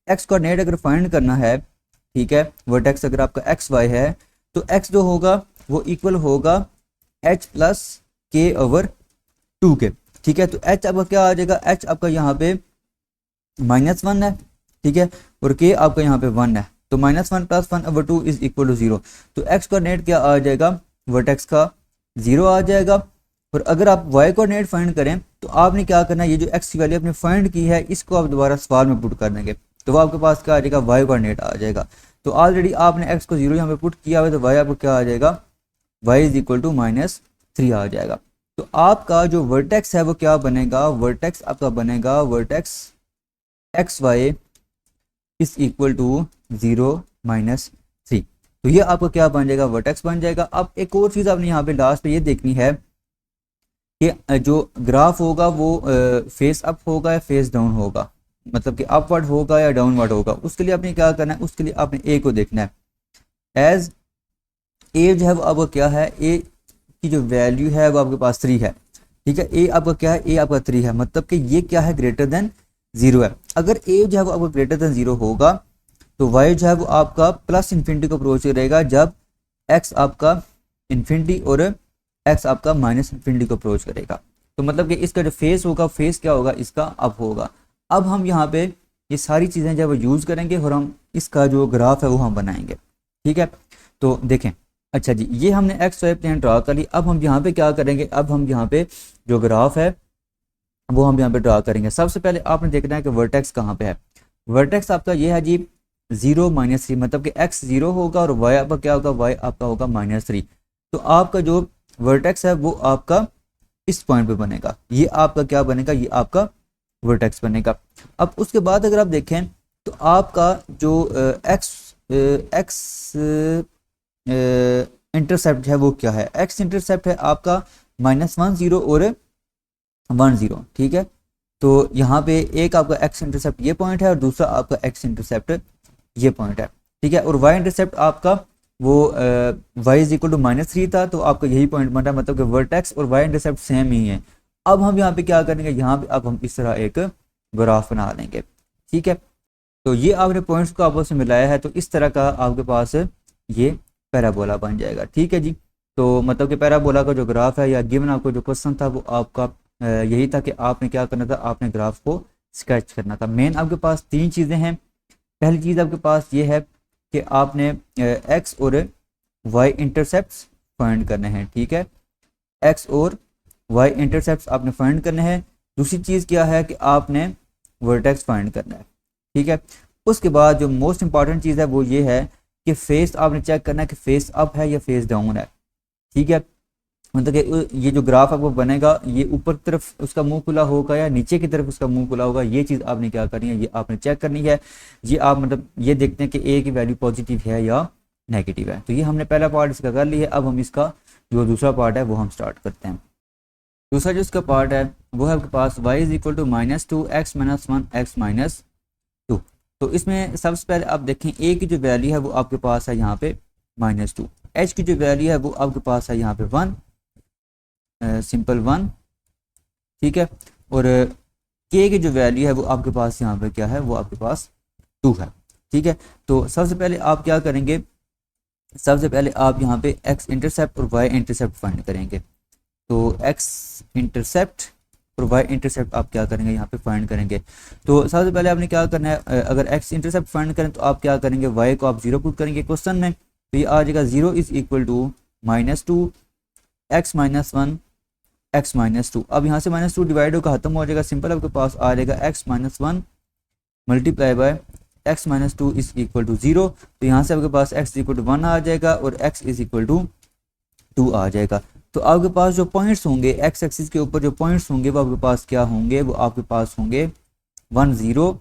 एक्स कोऑर्डिनेट अगर फाइंड करना है, ठीक है, वर्टेक्स अगर आपका एक्स वाई है तो एक्स जो होगा वो इक्वल होगा एच प्लस के ओवर 2 के। ठीक है, तो एच आपका क्या आ जाएगा, एच आपका यहाँ पे -1 है, ठीक है, और के आपका यहाँ पे 1 है। तो -1 + 1/2 इज इक्वल टू 0। तो एक्स कोऑर्डिनेट क्या आ जाएगा, वर्टेक्स का 0 आ जाएगा। और अगर आप वाई कोऑर्डिनेट फाइंड करें तो आपने क्या करना है, ये जो एक्स की वैल्यू आपने फाइंड की है इसको आप दोबारा सवाल में पुट कर देंगे तो वो आपके पास क्या आ जाएगा, वाई कोऑर्डिनेट आ जाएगा। तो ऑलरेडी आपने एक्स को 0 यहाँ पे पुट किया हुआ है तो वाई आपको क्या आ जाएगा, वाई इज इक्वल टू -3 आ जाएगा। तो आपका जो वर्टेक्स है वो क्या बनेगा, वर्टेक्स आपका बनेगा vertex x y is equal to 0 -3। तो ये आपका क्या बन जाएगा, वर्टेक्स बन जाएगा। अब एक और चीज़ आपने यहाँ पे लास्ट पे ये देखनी है कि जो ग्राफ होगा वो फेस अप होगा या फेस डाउन होगा, मतलब कि अपवर्ड होगा या डाउनवर्ड होगा। उसके लिए आपने क्या करना है, उसके लिए आपने ए को देखना है। एज ए जो है वो आपका क्या है, ए की जो वैल्यू है वो आपके पास 3 है। ठीक है, ए आपका क्या है, ए आपका 3 है, मतलब कि ये क्या है, ग्रेटर देन 0 है। अगर ए जो है वो आपका ग्रेटर देन 0 होगा तो y जो है वो आपका प्लस इन्फिनिटी को अप्रोच करेगा जब x आपका इन्फिनिटी और x आपका माइनस इन्फिनिटी को अप्रोच करेगा। तो मतलब कि इसका जो फेस होगा, फेस क्या होगा, इसका अप होगा। अब हम यहाँ पे ये सारी चीज़ें जब यूज़ करेंगे और हम इसका जो ग्राफ है वो हम बनाएंगे। ठीक है, तो देखें, अच्छा जी, ये हमने एक्स वाई प्लेन ड्रा कर ली। अब हम यहाँ पे क्या करेंगे, अब हम यहाँ पे जो ग्राफ है वो हम यहाँ पे ड्रा करेंगे। सबसे पहले आपने देखना है कि वर्टेक्स कहाँ पे है। वर्टेक्स आपका ये है जी 0 -3, मतलब कि x 0 होगा और y आपका क्या होगा, y आपका होगा -3। तो आपका जो वर्टेक्स है वो आपका इस पॉइंट पे बनेगा, ये आपका क्या बनेगा, ये आपका वर्टेक्स बनेगा। अब उसके बाद अगर आप देखें तो आपका जो x इंटरसेप्ट है वो क्या है, x इंटरसेप्ट है आपका -1 0 और 1 0। ठीक है, तो यहाँ पे एक आपका x इंटरसेप्ट ये पॉइंट है और दूसरा आपका x इंटरसेप्ट ये पॉइंट है, ठीक है। और वाई इंटरसेप्ट आपका वो वाई इज इक्वल टू -3 था, तो आपका यही पॉइंट बना, मतलब कि वर्टेक्स और वाई इंटरसेप्ट सेम ही है। अब हम यहाँ पे क्या करेंगे, यहाँ पे अब हम इस तरह एक ग्राफ बना लेंगे, ठीक है। तो ये आपने पॉइंट्स को आपस में मिलाया है, तो इस तरह का आपके पास ये पैराबोला बन जाएगा, ठीक है जी। तो मतलब कि पैराबोला का जो ग्राफ है या गिवन आपको जो क्वेश्चन था वो आपका यही था कि आपने क्या करना था, आपने ग्राफ को स्केच करना था। मेन आपके पास तीन चीज़ें हैं। पहली चीज़ आपके पास ये है कि आपने एक्स और वाई इंटरसेप्ट्स फाइंड करने हैं, ठीक है। एक्स और वाई इंटरसेप्ट्स आपने फाइंड करने हैं। दूसरी चीज़ क्या है कि आपने वर्टेक्स फाइंड करना है, ठीक है। उसके बाद जो मोस्ट इंपॉर्टेंट चीज़ है वो ये है कि फेस आपने चेक करना है कि फेस अप है या फेस डाउन है, ठीक है। मतलब कि ये जो ग्राफ आपको बनेगा ये ऊपर की तरफ उसका मुंह खुला होगा या नीचे की तरफ उसका मुंह खुला होगा, ये चीज़ आपने क्या करनी है, ये आपने चेक करनी है। ये आप मतलब ये देखते हैं कि ए की वैल्यू पॉजिटिव है या नेगेटिव है। तो ये हमने पहला पार्ट इसका कर लिया है। अब हम इसका जो दूसरा पार्ट है वो हम स्टार्ट करते हैं। दूसरा जो इसका पार्ट है वो है आपके पास y is equal to -2 x - 1 x -2। तो इसमें सबसे पहले आप देखें a की जो वैल्यू है वो आपके पास है यहाँ पे -2, h की जो वैल्यू है वो आपके पास है यहाँ पे 1, सिंपल 1, ठीक है। और k की जो वैल्यू है वो आपके पास यहाँ पे क्या है, वो आपके पास 2 है, ठीक है। तो सबसे पहले आप क्या करेंगे, सबसे पहले आप यहाँ पे x इंटरसेप्ट और y इंटरसेप्ट फाइंड करेंगे। तो x इंटरसेप्ट और y इंटरसेप्ट आप क्या करेंगे, यहाँ पे फाइंड करेंगे। तो सबसे पहले आपने क्या करना है, अगर x इंटरसेप्ट फाइंड करें तो आप क्या करेंगे, y को आप 0 पुट करेंगे क्वेश्चन में, तो ये आ जाएगा 0 is equal to -2 x - 1 x -2। अब यहाँ से -2 डिवाइड होकर खत्म हो जाएगा, सिंपल आपके पास आ जाएगा x - 1 multiply by x - 2 is equal to 0। तो यहाँ से आपके पास x इक्वल टू 1 आ जाएगा और x इज इक्वल टू 2 आ जाएगा। तो आपके पास जो पॉइंट्स होंगे एक्स एक्सिस के ऊपर जो पॉइंट्स होंगे वो आपके पास क्या होंगे, वो आपके पास होंगे 1 0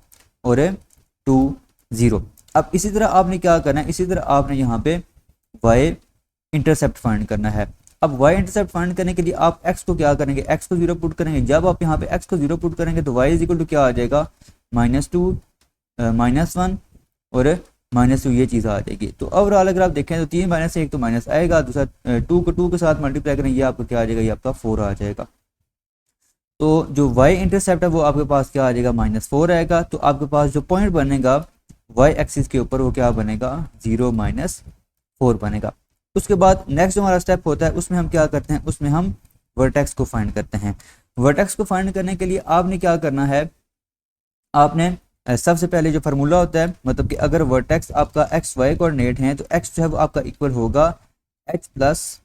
और 2 0। अब इसी तरह आपने क्या करना है, इसी तरह आपने यहाँ पे y इंटरसेप्ट फाइंड करना है। अब y इंटरसेप्ट फाइंड करने के लिए आप x को क्या करेंगे, x को 0 पुट करेंगे। जब आप यहाँ पे x को 0 पुट करेंगे तो y इज इक्वल टू क्या आ जाएगा, -2 -1 और -2, ये चीज़ आ जाएगी। तो ओवरऑल अगर आप देखें तो 3 माइनस से 1 तो माइनस आएगा, दूसरा 2 को 2 के साथ मल्टीप्लाई करें, ये आपको क्या आ जाएगा, ये आपका 4 आ जाएगा। तो जो y इंटरसेप्ट है वो आपके पास क्या आ जाएगा, -4 आएगा। तो आपके पास जो पॉइंट बनेगा y एक्सिस के ऊपर वो क्या बनेगा, 0 -4 बनेगा। उसके बाद नेक्स्ट जो हमारा स्टेप होता है उसमें हम क्या करते हैं, उसमें हम वर्टेक्स को फाइंड करते हैं। वर्टेक्स को फाइंड करने के लिए आपने क्या करना है, आपने सबसे पहले जो फार्मूला होता है, मतलब कि अगर वर्टेक्स आपका एक्स वाई कोऑर्डिनेट है तो एक्स जो है वो आपका इक्वल होगा h प्लस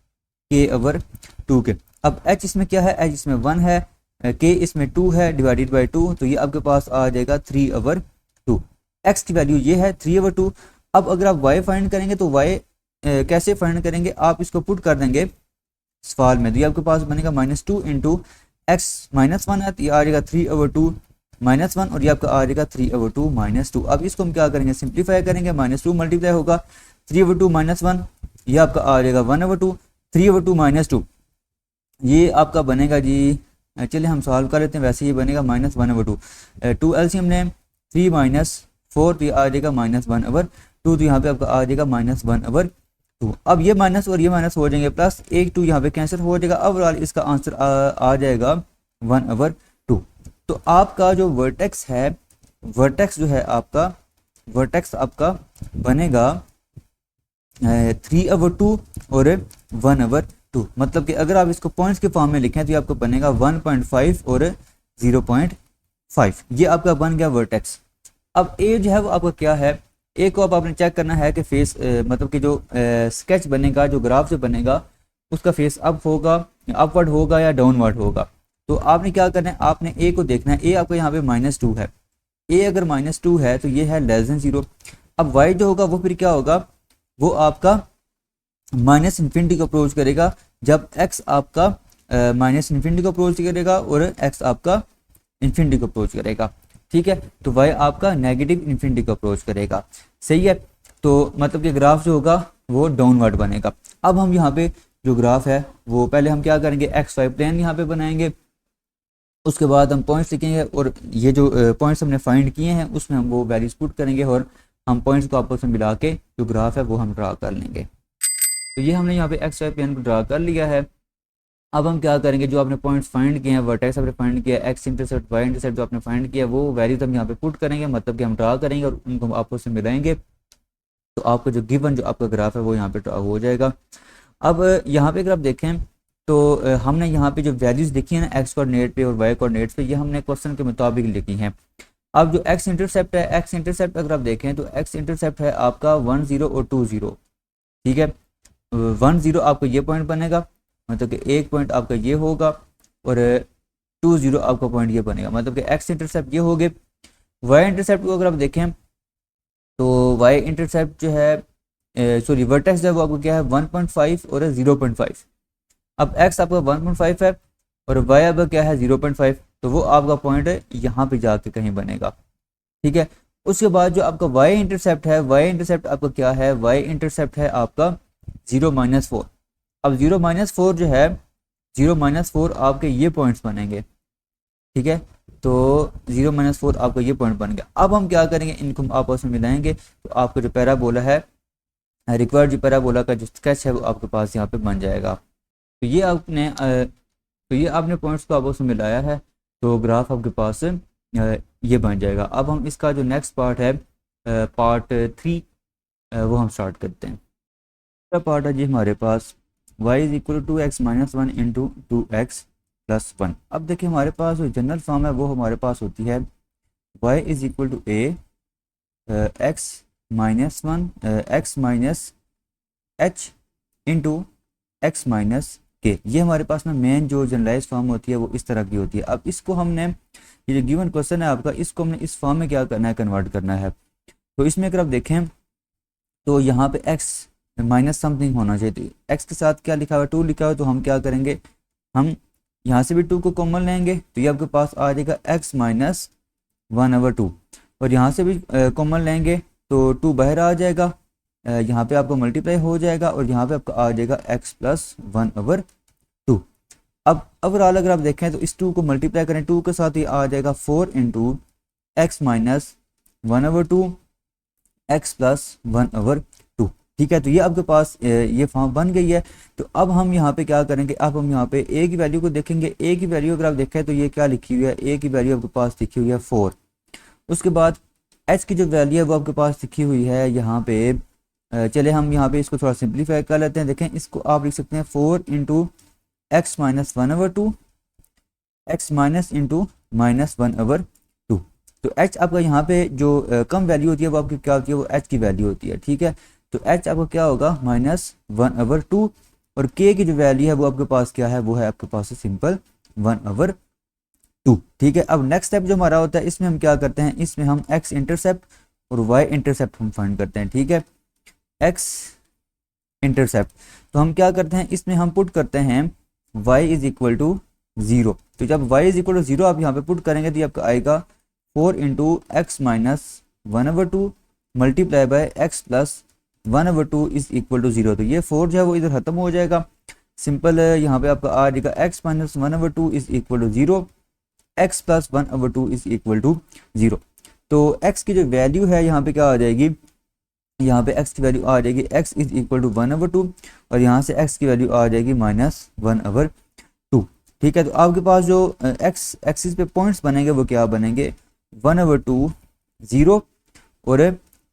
k/2 के। अब h इसमें क्या है, h इसमें 1 है, k इसमें 2 है डिवाइडेड बाई 2, तो ये आपके पास आ जाएगा 3/2। x की वैल्यू ये है 3/2। अब अगर आप y फाइंड करेंगे तो y कैसे फाइंड करेंगे, आप इसको पुट कर देंगे सवाल में, तो ये आपके पास बनेगा -2 इंटू एक्स -1 है तो ये आ जाएगा 3/2 -1 और ये आपका आ जाएगा 3/2 -2। अब इसको हम क्या करेंगे, सिंप्लीफाई करेंगे, -2 मल्टीप्लाई होगा 3/2 -1, ये आपका आ जाएगा 1/2, 3/2 -2 ये आपका बनेगा जी। चलिए हम सॉल्व कर लेते हैं, वैसे ये बनेगा -1/2। 2 एलसीएम ने 3 - 4 तो ये आ जाएगा -1/2, तो यहाँ पे आपका आ जाएगा -1/2। अब ये माइनस और ये माइनस हो जाएंगे, प्लस 1 2 यहाँ पे कैंसिल हो जाएगा। ओवरऑल इसका आंसर आ जाएगा 1/2। तो आपका जो वर्टेक्स है, वर्टेक्स जो है आपका, वर्टेक्स आपका बनेगा 3/2 और 1/2। मतलब कि अगर आप इसको पॉइंट्स के फॉर्म में लिखें तो ये आपको बनेगा 1.5 और 0.5। ये आपका बन गया वर्टेक्स। अब ए जो है वो आपका क्या है, ए को अब आपने चेक करना है कि फेस मतलब कि जो स्केच बनेगा, जो ग्राफ जो बनेगा उसका फेस अप होगा, अपवर्ड होगा या डाउनवर्ड होगा। तो आपने क्या करना है, आपने ए को देखना है। ए आपको यहाँ पे -2 है, ए अगर -2 है तो ये है <0। अब वाई जो होगा वो फिर क्या होगा, वो आपका -∞ को अप्रोच करेगा, जब एक्स आपका -∞ को अप्रोच करेगा और एक्स आपका इन्फिनिटी को अप्रोच करेगा, ठीक है। तो वाई आपका -∞ को अप्रोच करेगा, सही है। तो मतलब कि ग्राफ जो होगा वो डाउनवर्ड बनेगा। अब हम यहाँ पे जो ग्राफ है वो पहले हम क्या करेंगे, XY प्लेन यहाँ पे बनाएंगे, उसके बाद हम पॉइंट्स लिखेंगे और ये जो पॉइंट्स हमने फाइंड किए हैं उसमें हम वो वैल्यूज पुट करेंगे और हम पॉइंट्स को आपस में मिला के जो ग्राफ है वो हम ड्रा कर लेंगे। तो ये हमने यहाँ पे एक्स वाई प्लेन को ड्रा कर लिया है। अब हम क्या करेंगे, जो आपने पॉइंट्स फाइंड किए हैं, वर्टेक्स आपने फाइंड किया, एक्स इंटरसेप्ट वाई इंटरसेप्ट जो आपने फाइंड किया, वो वैल्यूज हम यहाँ पे पुट करेंगे, मतलब कि हम ड्रा करेंगे और उनको हम आपस में मिलाएंगे, तो आपको जो गिवन जो आपका ग्राफ है वो यहाँ पे ड्रा हो जाएगा। अब यहाँ पे अगर आप देखें तो हमने यहाँ पे जो वैल्यूज़ लिखी है ना एक्स कोऑर्डिनेट पे और वाई कोऑर्डिनेट्स पे, ये हमने क्वेश्चन के मुताबिक लिखी हैं। अब जो एक्स इंटरसेप्ट है, एक्स इंटरसेप्ट अगर आप देखें तो एक्स इंटरसेप्ट है आपका 1 0 और 2 0, ठीक है। 1 0 आपका ये पॉइंट बनेगा, मतलब कि एक पॉइंट आपका ये होगा, और 2 0 आपका पॉइंट ये बनेगा, मतलब कि एक्स इंटरसेप्ट ये हो गए। वाई इंटरसेप्ट को अगर आप देखें तो वाई इंटरसेप्ट जो है सॉरी वर्टेक्स जो है वो आपको क्या है 1.5 और 0.5। अब एक्स आपका 1.5 है और वाई आपका क्या है 0.5, तो वो आपका पॉइंट यहाँ पे जाके कहीं बनेगा, ठीक है। उसके बाद जो आपका वाई इंटरसेप्ट है, वाई इंटरसेप्ट आपका क्या है, वाई इंटरसेप्ट है आपका 0-4। अब 0-4 जो है 0-4 आपके ये पॉइंट्स बनेंगे, ठीक है। तो 0-4 आपका ये पॉइंट बन गया। अब हम क्या करेंगे, इनको हम आपस में मिलाएंगे, तो आपका जो पैराबोला है, रिक्वायर्ड जो पैराबोला का जो स्केच है वो आपके पास यहाँ पे बन जाएगा। तो ये आपने पॉइंट्स को आपस में मिलाया है, तो ग्राफ आपके पास ये बन जाएगा। अब हम इसका जो नेक्स्ट पार्ट है पार्ट 3 वो हम स्टार्ट करते हैं। दूसरा पार्ट है जी हमारे पास y is equal to x minus 1 into 2x+1। अब देखिए हमारे पास जो जनरल फॉर्म है वो हमारे पास होती है y is equal to a x minus h into x minus k. ये हमारे पास ना मेन जो जनरलाइज फॉर्म होती है वो इस तरह की होती है। अब इसको हमने, ये जो गिवन क्वेश्चन है आपका, इसको हमने इस फॉर्म में क्या करना है, कन्वर्ट करना है। तो इसमें अगर आप देखें तो यहाँ पे x माइनस समथिंग होना चाहिए, तो x के साथ क्या लिखा हुआ है 2 लिखा हुआ है, तो हम क्या करेंगे, हम यहाँ से भी 2 को कॉमन लेंगे, तो ये आपके पास आ जाएगा x माइनस 1/2, और यहाँ से भी कॉमन लेंगे तो 2 बाहर आ जाएगा, यहाँ पे आपको मल्टीप्लाई हो जाएगा, और यहाँ पे आपका आ जाएगा x प्लस 1/2। अब ओवरऑल अगर आप देखें तो इस 2 को मल्टीप्लाई करें 2 के साथ, ये आ जाएगा 4 into x minus 1/2 x plus 1/2, ठीक है। तो ये आपके पास ये फॉर्म बन गई है। तो अब हम यहाँ पे क्या करेंगे, अब हम यहाँ पे a की वैल्यू को देखेंगे। a की वैल्यू अगर आप देखें तो ये क्या लिखी हुई है, a की वैल्यू आपके पास लिखी हुई है 4। उसके बाद h की जो वैल्यू है वो आपके पास लिखी हुई है यहाँ पे, चले हम यहाँ पे इसको थोड़ा सिंप्लीफाई कर लेते हैं। देखें इसको आप लिख सकते हैं 4 into x minus 1/2 x minus into minus 1/2। तो h आपका यहाँ पे जो कम वैल्यू होती है वो आपकी क्या होती है, वो h की वैल्यू होती है, ठीक है। तो h आपका क्या होगा -1/2, और k की जो वैल्यू है वो आपके पास क्या है, वो है आपके पास सिंपल 1/2, ठीक है। अब नेक्स्ट स्टेप जो हमारा होता है, इसमें हम क्या करते हैं, इसमें हम x इंटरसेप्ट और y इंटरसेप्ट हम फाइंड करते हैं, ठीक है। x इंटरसेप्ट तो हम क्या करते हैं, इसमें हम पुट करते हैं y इज इक्वल टू 0। तो जब y इज इक्वल टू 0 आप यहाँ पे पुट करेंगे तो ये आपका आएगा 4 into x minus 1/2 multiply by x plus 1/2 is equal to 0। तो ये 4 जो है वो इधर खत्म हो जाएगा, सिंपल यहाँ पे आपका आ जाएगा x minus 1/2 is equal to 0, x plus 1/2 is equal to 0। तो x की जो वैल्यू है यहाँ पे क्या आ जाएगी, यहाँ पे x की वैल्यू आ जाएगी x इज इक्वल टू 1/2, और यहाँ से x की वैल्यू आ जाएगी -1/2, ठीक है। तो आपके पास जो x एक्सिस पे पॉइंट्स बनेंगे वो क्या बनेंगे, 1/2 0 और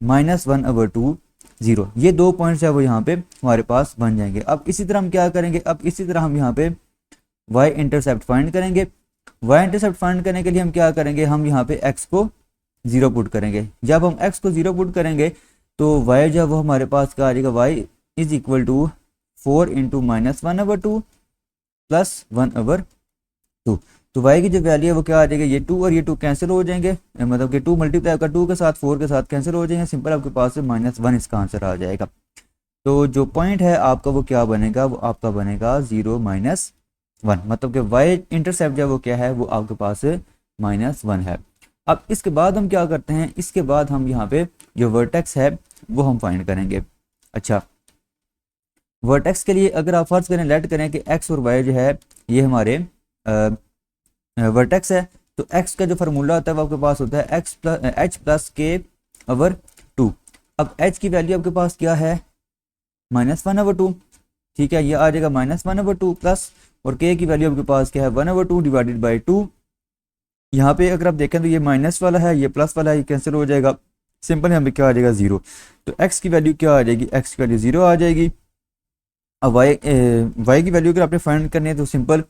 -1/2 0। ये 2 पॉइंट्स है वो यहाँ पे हमारे पास बन जाएंगे। अब इसी तरह हम क्या करेंगे, अब इसी तरह हम यहाँ पे y इंटरसेप्ट फाइंड करेंगे। y इंटरसेप्ट फाइंड करने के लिए हम क्या करेंगे, हम यहाँ पे x को 0 पुट करेंगे। जब हम x को 0 पुट करेंगे तो y जो है वो हमारे पास क्या आ जाएगा, y is equal to 4 into -1/2 plus 1/2। तो y की जो वैल्यू है वो क्या आ जाएगा, ये 2 और ये 2 कैंसिल हो जाएंगे, मतलब कि 2 मल्टीप्लाई का 2 के साथ 4 के साथ कैंसिल हो जाएंगे, सिंपल आपके पास -1 इसका आंसर आ जाएगा। तो जो पॉइंट है आपका वो क्या बनेगा, वो आपका बनेगा 0 -1, मतलब कि y इंटरसेप्ट जो है वो क्या है, वो आपके पास -1 है। अब इसके बाद हम क्या करते हैं, इसके बाद हम यहाँ पे जो वर्टेक्स है वो हम फाइंड करेंगे। अच्छा, वर्टेक्स के लिए अगर आप फर्ज करें, लेट करें कि x और y जो है ये हमारे वर्टेक्स है, तो x का जो फार्मूला होता है वो आपके पास होता है h + k/2। अब h की वैल्यू आपके पास क्या है, -1/2, ठीक है, ये आ जाएगा -1/2 प्लस, और k की वैल्यू आपके पास क्या है 1/2 डिवाइडेड बाई 2। यहाँ पे अगर आप देखें तो ये माइनस वाला है, ये प्लस वाला है, ये कैंसिल हो जाएगा, सिंपल यहाँ पे क्या आ जाएगा 0। तो x की वैल्यू क्या आ जाएगी, x की वैल्यू 0 आ जाएगी। अब y की वैल्यू अगर आपने फाइंड करनी है तो सिंपल,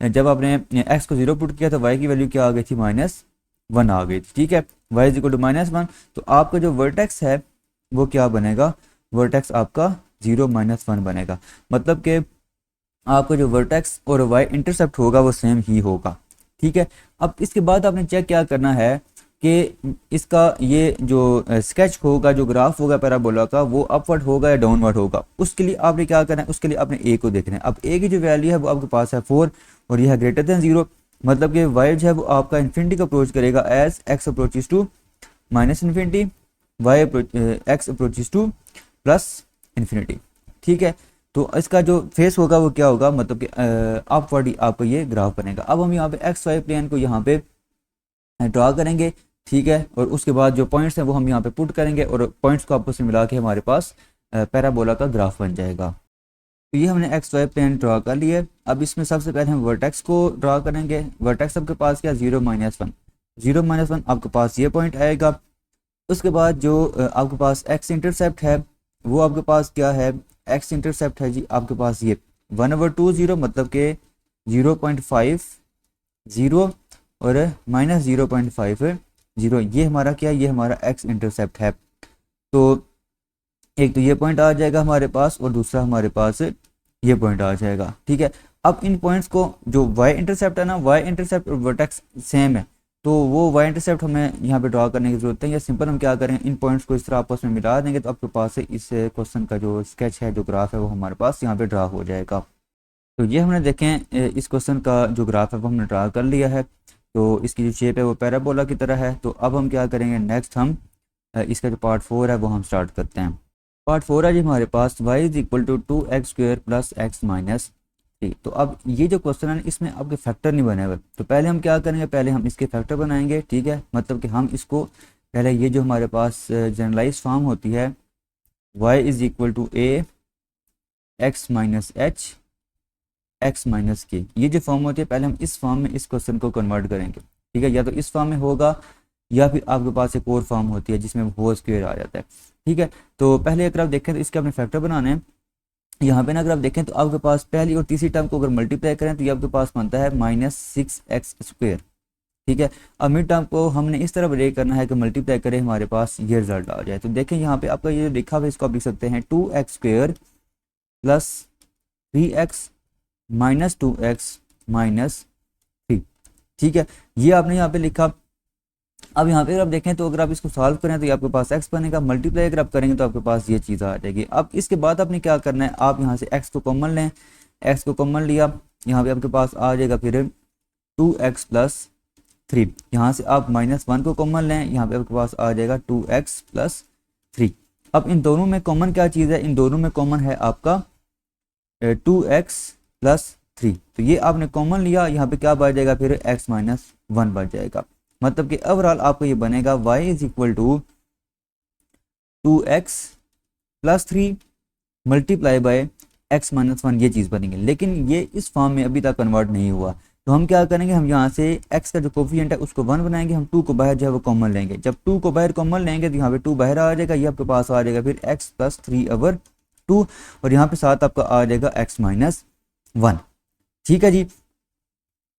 जब आपने x को 0 पुट किया तो y की वैल्यू क्या आ गई थी, -1 आ गई थी, ठीक है, y इज इक्वल टू -1। तो आपका जो वर्टेक्स है वो क्या बनेगा, वर्टेक्स आपका 0 -1 बनेगा, मतलब कि आपका जो वर्टेक्स और वाई इंटरसेप्ट होगा वो सेम ही होगा, ठीक है। अब इसके बाद आपने चेक क्या करना है कि इसका ये जो स्केच होगा, जो ग्राफ होगा पैराबोला का, वो अपवर्ड होगा या डाउनवर्ड होगा। उसके लिए आपने क्या करना है, उसके लिए आपने ए को देखना है। अब ए की जो वैल्यू है वो आपके पास है 4 और यह है ग्रेटर देन 0, मतलब कि वाई जो है वो आपका इन्फिनिटी को अप्रोच करेगा as x approaches to -infinity, y x approaches to +infinity, ठीक है। तो इसका जो फेस होगा वो क्या होगा, मतलब कि अपवर्ड आपको ये ग्राफ बनेगा। अब हम यहाँ पे एक्स वाई प्लेन को यहाँ पे ड्रा करेंगे, ठीक है, और उसके बाद जो पॉइंट्स हैं वो हम यहाँ पे पुट करेंगे और पॉइंट्स को आपस में मिला के हमारे पास पैराबोला का ग्राफ बन जाएगा। तो ये हमने एक्स वाई प्लेन ड्रा कर लिया है। अब इसमें सबसे पहले हम वर्टेक्स को ड्रा करेंगे। वर्टेक्स आपके पास क्या, 0 -1, 0 -1 आपके पास ये पॉइंट आएगा। उसके बाद जो आपके पास एक्स इंटरसेप्ट है वो आपके पास क्या है, एक्स इंटरसेप्ट है जी आपके पास ये 1/2 0, मतलब कि 0.5 0 और -0.5 0, ये हमारा क्या है, ये हमारा एक्स इंटरसेप्ट है। तो एक तो ये पॉइंट आ जाएगा हमारे पास और दूसरा हमारे पास ये पॉइंट आ जाएगा, ठीक है। अब इन पॉइंट्स को, जो वाई इंटरसेप्ट है ना, वाई इंटरसेप्ट और वर्टेक्स सेम है, तो वो वाई इंटरसेप्ट हमें यहाँ पे ड्रा करने की जरूरत है। या सिंपल हम क्या करें, इन पॉइंट्स को इस तरह आपस में मिला देंगे तो आपके पास इस क्वेश्चन का जो स्केच है, जो ग्राफ है, वो हमारे पास यहाँ पे ड्रा हो जाएगा। तो ये हमने देखें इस क्वेश्चन का जो ग्राफ है वो हमने ड्रा कर लिया है। तो इसकी जो शेप है वो पैराबोला की तरह है। तो अब हम क्या करेंगे, नेक्स्ट हम इसका जो पार्ट 4 है वो हम स्टार्ट करते हैं। पार्ट 4 है जी हमारे पास y is equal to 2x² + x - 3। तो अब ये जो क्वेश्चन है इसमें आपके फैक्टर नहीं बने हुए, तो पहले हम क्या करेंगे, पहले हम इसके फैक्टर बनाएंगे, ठीक है। मतलब कि हम इसको पहले, ये जो हमारे पास जनरलाइज फॉर्म होती है y is equal to a x - h x - k, ये जो फॉर्म होती है पहले हम इस फॉर्म में इस क्वेश्चन को कन्वर्ट करेंगे, ठीक है। या तो इस फॉर्म में होगा या फिर आपके पास एक और फॉर्म होती है जिसमें होल स्क्वायर आ जाता है, ठीक है। तो पहले अगर आप देखें तो इसके अपने फैक्टर बनाने हैं। यहाँ पे ना अगर आप देखें तो आपके पास पहली और तीसरी टर्म को अगर मल्टीप्लाई करें तो ये आपके पास बनता है -6x², ठीक है। अब मिड टर्म को हमने इस तरह ब्रेक करना है कि मल्टीप्लाई करें, हमारे पास ये रिजल्ट आ जाए। तो देखें यहाँ पे आपका ये लिखा हुआ है, इसको आप लिख सकते हैं 2x² + 3x - 2x - 3, ठीक है। ये आपने यहाँ पे लिखा। अब यहाँ पे अगर आप देखें तो अगर आप इसको सॉल्व करें तो ये आपके पास x बनेगा, मल्टीप्लाई अगर आप करेंगे तो आपके पास ये चीज़ आ जाएगी। अब इसके बाद आपने क्या करना है, आप यहाँ से x को कॉमन लें, x को कॉमन लिया, यहाँ पे आपके पास आ जाएगा फिर 2x + 3, यहाँ से आप -1 को कॉमन लें, यहाँ पे आपके पास आ जाएगा 2x + 3। अब इन दोनों में कॉमन क्या चीज़ है, इन दोनों में कॉमन है आपका 2x + 3। तो ये आपने कॉमन लिया, यहाँ पे क्या बच जाएगा फिर x - 1 बच जाएगा। मतलब कि ओवरऑल आपको ये बनेगा y is equal to 2x + 3 multiply by x - 1, ये चीज़ बनेगी। लेकिन ये इस फॉर्म में अभी तक कन्वर्ट नहीं हुआ, तो हम क्या करेंगे, हम यहाँ से x का जो कोफिशिएंट है उसको 1 बनाएंगे, हम 2 को बाहर जो है वो कॉमन लेंगे। जब 2 को बाहर कॉमन लेंगे तो यहाँ पे 2 बाहर आ जाएगा, ये आपके पास आ जाएगा फिर x + 3/2 और यहाँ पे साथ आपका आ जाएगा x - 1, ठीक है जी।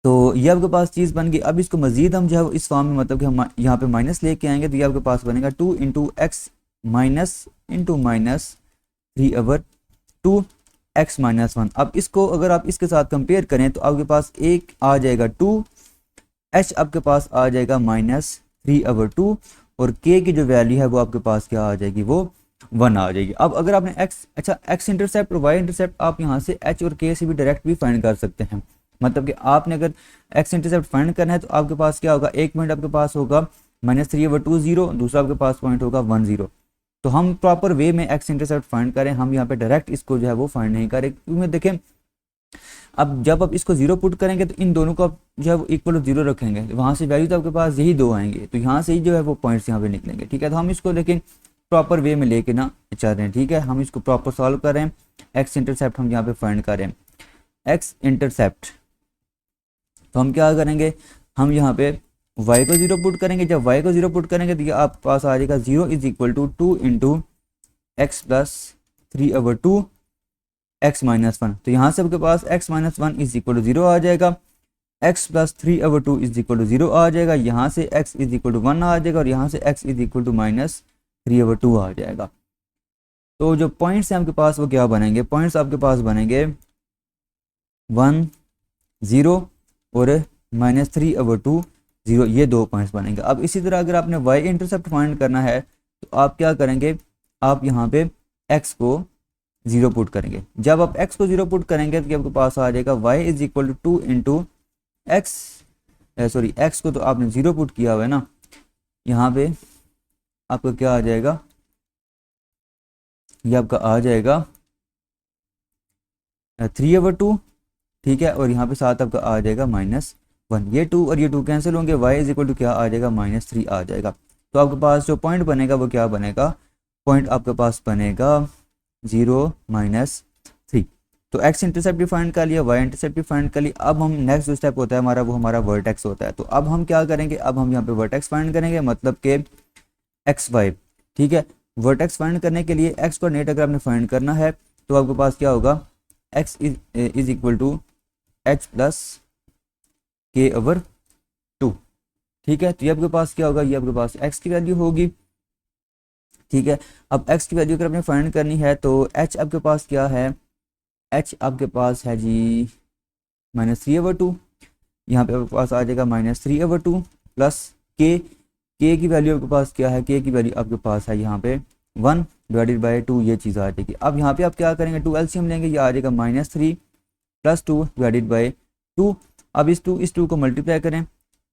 तो ये आपके पास चीज़ बन गई। अब इसको मजीद हम जो है इस फॉर्म में, मतलब कि हम यहाँ पे माइनस लेके आएंगे तो ये आपके पास बनेगा 2 × x - 3/2 x - 1। अब इसको अगर आप इसके साथ कंपेयर करें तो आपके पास एक आ जाएगा 2, h आपके पास आ जाएगा -3/2 और k की जो वैल्यू है वो आपके पास क्या आ जाएगी, वो 1 आ जाएगी। अब अगर आपने x इंटरसेप्ट और y इंटरसेप्ट आप यहाँ से h और k से भी डायरेक्ट भी फाइंड कर सकते हैं। मतलब कि आपने अगर x इंटरसेप्ट फाइंड करना है तो आपके पास क्या होगा, एक पॉइंट आपके पास होगा -3/2 0, दूसरा आपके पास पॉइंट होगा 1 0। तो हम प्रॉपर वे में x इंटरसेप्ट फाइंड करें, हम यहाँ पे डायरेक्ट इसको जो है वो फाइंड नहीं करें, क्योंकि देखें अब जब आप इसको 0 पुट करेंगे तो इन दोनों को आप जो है वो इक्वल 0 रखेंगे, वहाँ से वैल्यू तो आपके पास यही 2 आएंगे, तो यहाँ से ही जो है वो पॉइंट्स यहाँ पे निकलेंगे, ठीक है। तो हम इसको देखें प्रॉपर वे में लेके ना चल रहे हैं, ठीक है। हम इसको प्रॉपर सॉल्व कर रहे हैं। एक्स इंटरसेप्ट हम यहाँ पे फाइंड कर रहे हैं, एक्स इंटरसेप्ट। तो हम क्या करेंगे, हम यहाँ पे y को 0 पुट करेंगे। जब y को 0 पुट करेंगे तो ये आपके पास आ जाएगा 0 is equal to 2 into x plus 3/2 x minus 1। तो यहाँ से आपके पास x minus 1 is equal to 0 आ जाएगा, x प्लस 3/2 इज इक्वल टू 0 आ जाएगा, यहाँ से x इज इक्वल टू 1 आ जाएगा और यहाँ से x is equal to minus 3/2 आ जाएगा। तो जो पॉइंट्स हैं आपके पास वो क्या बनेंगे, पॉइंट्स आपके पास बनेंगे 1 0 और माइनस 3/2 0, ये दो पॉइंट्स बनेंगे। अब इसी तरह अगर आपने y इंटरसेप्ट फाइंड करना है तो आप क्या करेंगे, आप यहाँ पे x को 0 पुट करेंगे। जब आप x को 0 पुट करेंगे तो आपके पास आ जाएगा y is equal to 2 into x, sorry x को तो आपने 0 पुट किया हुआ है ना, यहाँ पे आपका क्या आ जाएगा, ये आपका आ जाएगा 3/2, ठीक है। और यहाँ पे साथ आपका आ जाएगा -1, ये 2 और ये 2 कैंसिल होंगे, y इज इक्वल टू क्या आ जाएगा -3 आ जाएगा। तो आपके पास जो पॉइंट बनेगा वो क्या बनेगा, पॉइंट आपके पास बनेगा 0 -3। तो x इंटरसेप्ट भी फाइंड कर लिया, y इंटरसेप्ट भी फाइंड कर लिया। अब हम नेक्स्ट जो स्टेप होता है हमारा, वो हमारा वर्टेक्स होता है। तो अब हम क्या करेंगे, अब हम यहाँ पे वर्टेक्स फाइंड करेंगे, मतलब कि xy, ठीक है। वर्टेक्स फाइंड करने के लिए x कोऑर्डिनेट अगर आपने फाइंड करना है तो आपके पास क्या होगा, x is equal to h plus k/2, ठीक है। तो ये आपके पास क्या होगा, ये आपके पास x की वैल्यू होगी, ठीक है। अब x की वैल्यू अगर आपने फाइंड करनी है तो h आपके पास क्या है, h आपके पास है जी -3/2, यहाँ पे आपके पास आ जाएगा -3/2 प्लस k की वैल्यू आपके पास क्या है, k की वैल्यू आपके पास है यहाँ पे 1 डिवाइडेड बाई 2, ये चीज़ आ जाएगी। अब यहाँ पे आप क्या करेंगे, 2 एलसीएम लेंगे, ये आ जाएगा -3 प्लस 2 डिवाइडेड बाई 2। अब इस 2 को मल्टीप्लाई करें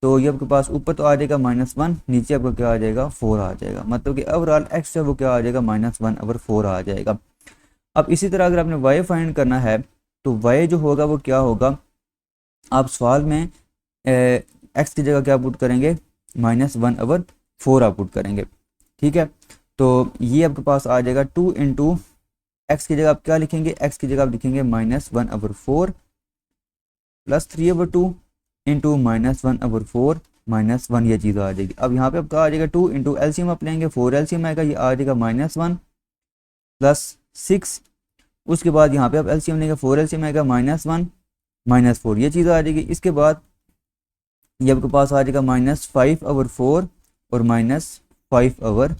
तो ये आपके पास ऊपर तो आ जाएगा -1, नीचे आपका क्या आ जाएगा 4 आ जाएगा, मतलब कि ओवरऑल x है वो क्या आ जाएगा -1/4 आ जाएगा। अब इसी तरह अगर आपने y फाइंड करना है तो y जो होगा वो क्या होगा, आप सवाल में x की जगह क्या पुट करेंगे, -1/4 आप पुट करेंगे, ठीक है। तो ये आपके पास आ जाएगा 2 इंटू एक्स की जगह आप क्या लिखेंगे, x की जगह आप लिखेंगे -1/4 प्लस 3/2 इंटू -1/4 -1, ये चीज़ आ जाएगी। अब यहाँ पे आपका आ जाएगा 2 इंटू एलसीएम आप लेंगे, 4 एलसीएम आएगा, ये आ जाएगा -1 प्लस 6। उसके बाद यहाँ पे आप एलसीएम लेंगे, 4 एलसीएम आएगा -1 -4, ये चीज़ आ जाएगी। इसके बाद ये आपके पास आ जाएगा -5/4 और -5/4,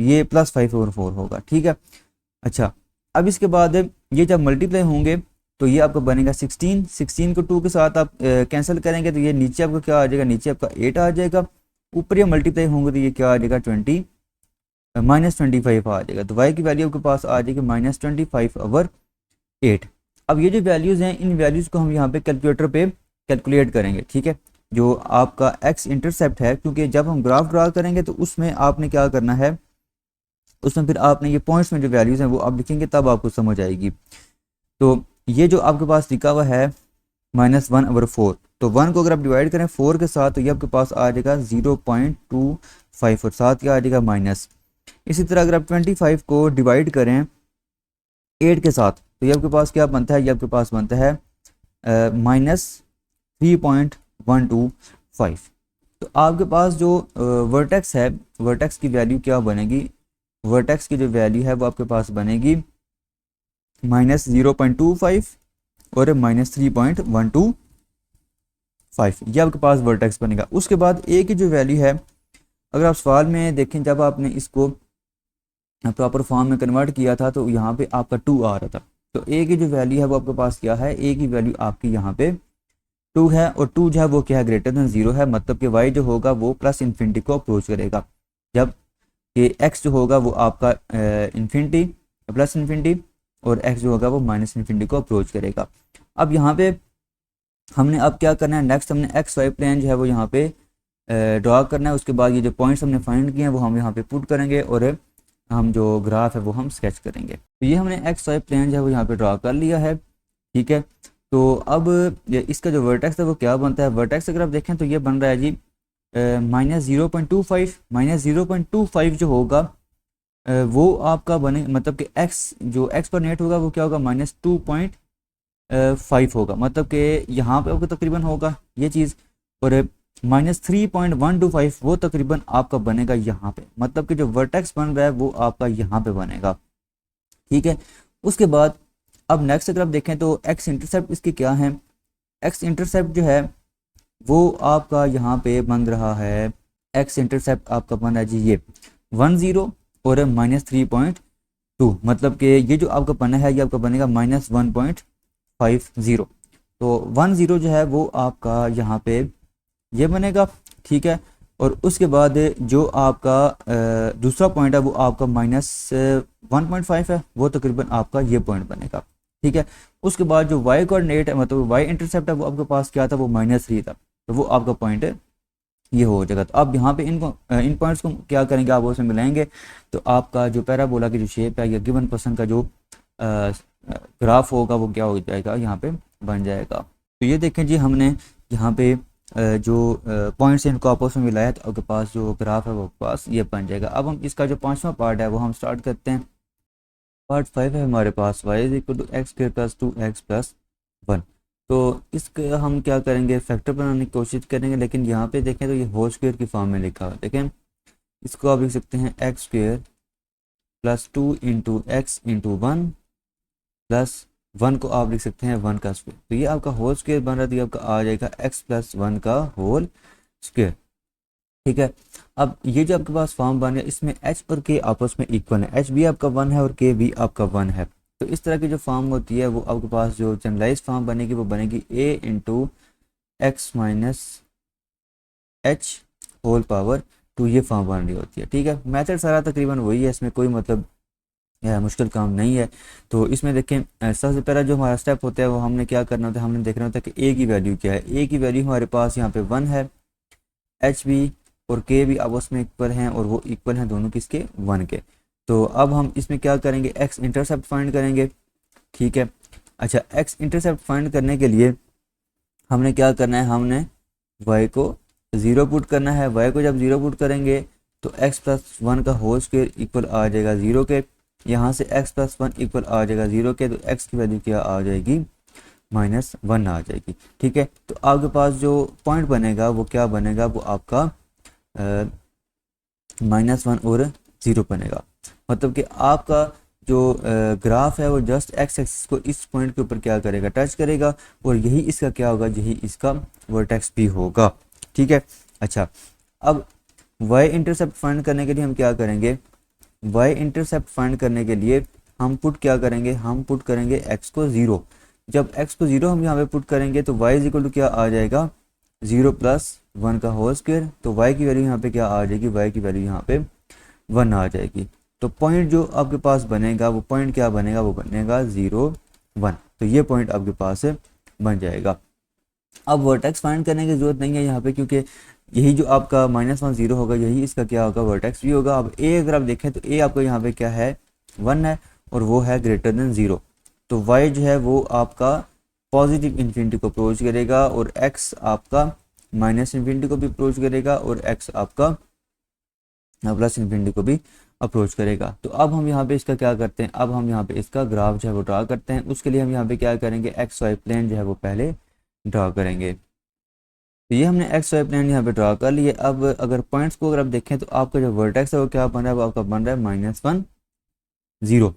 ये +5/4 होगा, ठीक है। अच्छा, अब इसके बाद ये जब मल्टीप्लाई होंगे तो ये आपका बनेगा 16 को 2 के साथ आप कैंसिल करेंगे तो ये नीचे आपका क्या आ जाएगा, नीचे आपका 8 आ जाएगा, ऊपर ये मल्टीप्लाई होंगे तो ये क्या आ जाएगा -25 आ जाएगा। तो y की वैल्यू आपके पास आ जाएगी -25/8। अब ये जो वैल्यूज़ हैं इन वैल्यूज़ को हम यहाँ पे कैलकुलेटर पे कैलकुलेट करेंगे, ठीक है। जो आपका x इंटरसेप्ट है, क्योंकि जब हम ग्राफ ड्रा करेंगे तो उसमें आपने क्या करना है, उसमें फिर आपने ये पॉइंट्स में जो वैल्यूज़ हैं वो आप लिखेंगे तब आपको समझ आएगी। तो ये जो आपके पास लिखा हुआ है -1/4, तो 1 को अगर आप डिवाइड करें 4 के साथ तो ये आपके पास आ जाएगा 0.25 और साथ क्या आ जाएगा माइनस। इसी तरह अगर आप 25 को डिवाइड करें 8 के साथ तो ये आपके पास क्या बनता है, ये आपके पास बनता है -3.125। तो आपके पास जो वर्टेक्स है, वर्टेक्स की वैल्यू क्या बनेगी, वर्टेक्स की जो वैल्यू है वो आपके पास बनेगी -0.25 और -3.125, ये आपके पास वर्टेक्स बनेगा। उसके बाद ए की जो वैल्यू है, अगर आप सवाल में देखें जब आपने इसको प्रॉपर फॉर्म में कन्वर्ट किया था तो यहाँ पे आपका 2 आ रहा था, तो ए की जो वैल्यू है वो आपके पास क्या है, ए की वैल्यू आपकी यहाँ पे 2 है और 2 जो है वो क्या है, ग्रेटर देन 0 है, मतलब कि y जो होगा वो +∞ को अप्रोच करेगा, जब कि x जो होगा वो आपका इन्फिनिटी +∞ और x जो होगा वो -∞ को अप्रोच करेगा। अब यहाँ पे हमने अब क्या करना है, नेक्स्ट हमने XY प्लेन जो है वो यहाँ पे ड्रा करना है। उसके बाद ये जो पॉइंट्स हमने फाइंड किए हैं वो हम यहाँ पे पुट करेंगे और हम जो ग्राफ है वो हम स्केच करेंगे। तो ये हमने XY प्लेन जो है वो यहाँ पे ड्रा कर लिया है, ठीक है। तो अब इसका जो वर्टेक्स है वो क्या बनता है, वर्टेक्स अगर आप देखें तो ये बन रहा है जी -0.25 जो होगा वो आपका बने, मतलब कि x जो x पर नेट होगा वो क्या होगा, -2.5 होगा, मतलब कि यहाँ पे आपको तकरीबन होगा ये चीज़। और -3.125 वो तकरीबन आपका बनेगा यहाँ पे, मतलब कि जो वर्टेक्स बन रहा है वो आपका यहाँ पे बनेगा। ठीक है, उसके बाद अब नेक्स्ट अगर आप देखें तो एक्स इंटरसेप्ट इसकी क्या है, एक्स इंटरसेप्ट जो है वो आपका यहाँ पे बन रहा है, एक्स इंटरसेप्ट आपका बन रहा है जी ये 10 और -3.2, मतलब कि ये जो आपका बना है ये आपका बनेगा -1.50। तो 10 जो है वो आपका यहाँ पे ये बनेगा। ठीक है, और उसके बाद जो आपका दूसरा पॉइंट है वो आपका -1.5 है, वो तकरीबन आपका ये पॉइंट बनेगा। ठीक है, उसके बाद जो वाई कोऑर्डिनेट है, मतलब वाई इंटरसेप्ट है, वो आपके पास क्या था, वो -3 था, तो वो आपका पॉइंट ये हो जाएगा। तो अब यहाँ पे इनको इन पॉइंट्स को क्या करेंगे, आप उसमें मिलाएंगे तो आपका जो पैराबोला की जो शेप है या गिवन पर्सन का जो ग्राफ होगा वो क्या हो जाएगा, यहाँ पे बन जाएगा। तो ये देखें जी, हमने यहाँ पे जो पॉइंट्स हैं इनको आपस में मिलाया तो आपके पास जो ग्राफ है वो पास ये बन जाएगा। अब हम इसका जो पांचवा पार्ट है वो हम स्टार्ट करते हैं। पार्ट 5 है हमारे पास y is equal to x square plus 2x plus 1। तो इसका हम क्या करेंगे, फैक्टर बनाने की कोशिश करेंगे, लेकिन यहाँ पे देखें तो ये होल स्क्वायर की फॉर्म में लिखा हुआ है। देखें, इसको आप लिख सकते हैं x square plus 2 into x into 1 plus 1 को आप लिख सकते हैं 1 का स्क्वायर। तो ये आपका होल स्क्वायर बन रहा है, तो ये आपका आ जाएगा x प्लस 1 का होल स्क्वायर। ठीक है, अब ये जो आपके पास फॉर्म बन गया इसमें h और k आपस में इक्वल है, h भी आपका 1 है और k भी आपका 1 है। तो इस तरह की जो फॉर्म होती है वो आपके पास जो जनरलाइज फॉर्म बनेगी वो बनेगी a into x minus h whole power 2, ये फॉर्म बन रही होती है। ठीक है, मेथड सारा तकरीबन वही है, इसमें कोई मतलब मुश्किल काम नहीं है। तो इसमें देखें, सबसे पहला जो हमारा स्टेप होता है वो हमने क्या करना होता है, हमने देखना होता है कि ए की वैल्यू क्या है। ए की वैल्यू हमारे पास यहाँ पे 1 है, एच भी और के भी आपस में इक्वल हैं और वो इक्वल हैं दोनों किसके, 1 के। तो अब हम इसमें क्या करेंगे, एक्स इंटरसेप्ट फाइंड करेंगे। ठीक है, अच्छा, एक्स इंटरसेप्ट फाइंड करने के लिए हमने क्या करना है, हमने वाई को 0 पुट करना है। वाई को जब 0 पुट करेंगे तो एक्स प्लस 1 का होल स्क्वायर इक्वल आ जाएगा 0 के, यहाँ से x प्लस 1 इक्वल आ जाएगा 0 के, तो x की वैल्यू क्या आ जाएगी, -1 आ जाएगी। ठीक है, तो आपके पास जो पॉइंट बनेगा वो क्या बनेगा, वो आपका -1 और 0 बनेगा। मतलब कि आपका जो ग्राफ है वो जस्ट x एक्सिस को इस पॉइंट के ऊपर क्या करेगा, टच करेगा, और यही इसका क्या होगा, यही इसका वर्टेक्स भी होगा। ठीक है, अच्छा, अब y इंटरसेप्ट फाइंड करने के लिए हम क्या करेंगे, y इंटरसेप्ट फाइंड करने के लिए हम पुट क्या करेंगे, हम पुट करेंगे x को 0। जब x को 0 हम यहाँ पे पुट करेंगे तो y इज इक्वल टू क्या आ जाएगा, 0 प्लस 1 का होल स्क्वायर। तो y की वैल्यू यहाँ पे क्या आ जाएगी, y की वैल्यू यहाँ पे 1 आ जाएगी। तो पॉइंट जो आपके पास बनेगा वो पॉइंट क्या बनेगा, वो बनेगा 0 1। तो ये पॉइंट आपके पास बन जाएगा। अब वर्टेक्स फाइंड करने की जरूरत नहीं है यहाँ पे, क्योंकि यही जो आपका -1 0 होगा यही इसका क्या होगा, वर्टेक्स भी होगा। अब ए अगर आप देखें तो ए आपका यहाँ पे क्या है, 1 है और वो है ग्रेटर देन 0। तो वाई जो है वो आपका पॉजिटिव इन्फिनिटी को अप्रोच करेगा और एक्स आपका माइनस इन्फिनिटी को भी अप्रोच करेगा और एक्स आपका प्लस इन्फिनिटी को भी अप्रोच करेगा। तो अब हम यहाँ पे इसका क्या करते हैं, अब हम यहाँ पे इसका ग्राफ जो है वो ड्रा करते हैं। उसके लिए हम यहाँ पे क्या करेंगे, एक्स वाई प्लेन जो है वो पहले ड्रा करेंगे। तो ये हमने एक्स वाई प्लेन यहाँ पे ड्रा कर लिए। अब अगर पॉइंट्स को अगर आप देखें तो आपका जो वर्टेक्स है वो क्या बन रहा है, वो आपका बन रहा है -1 0।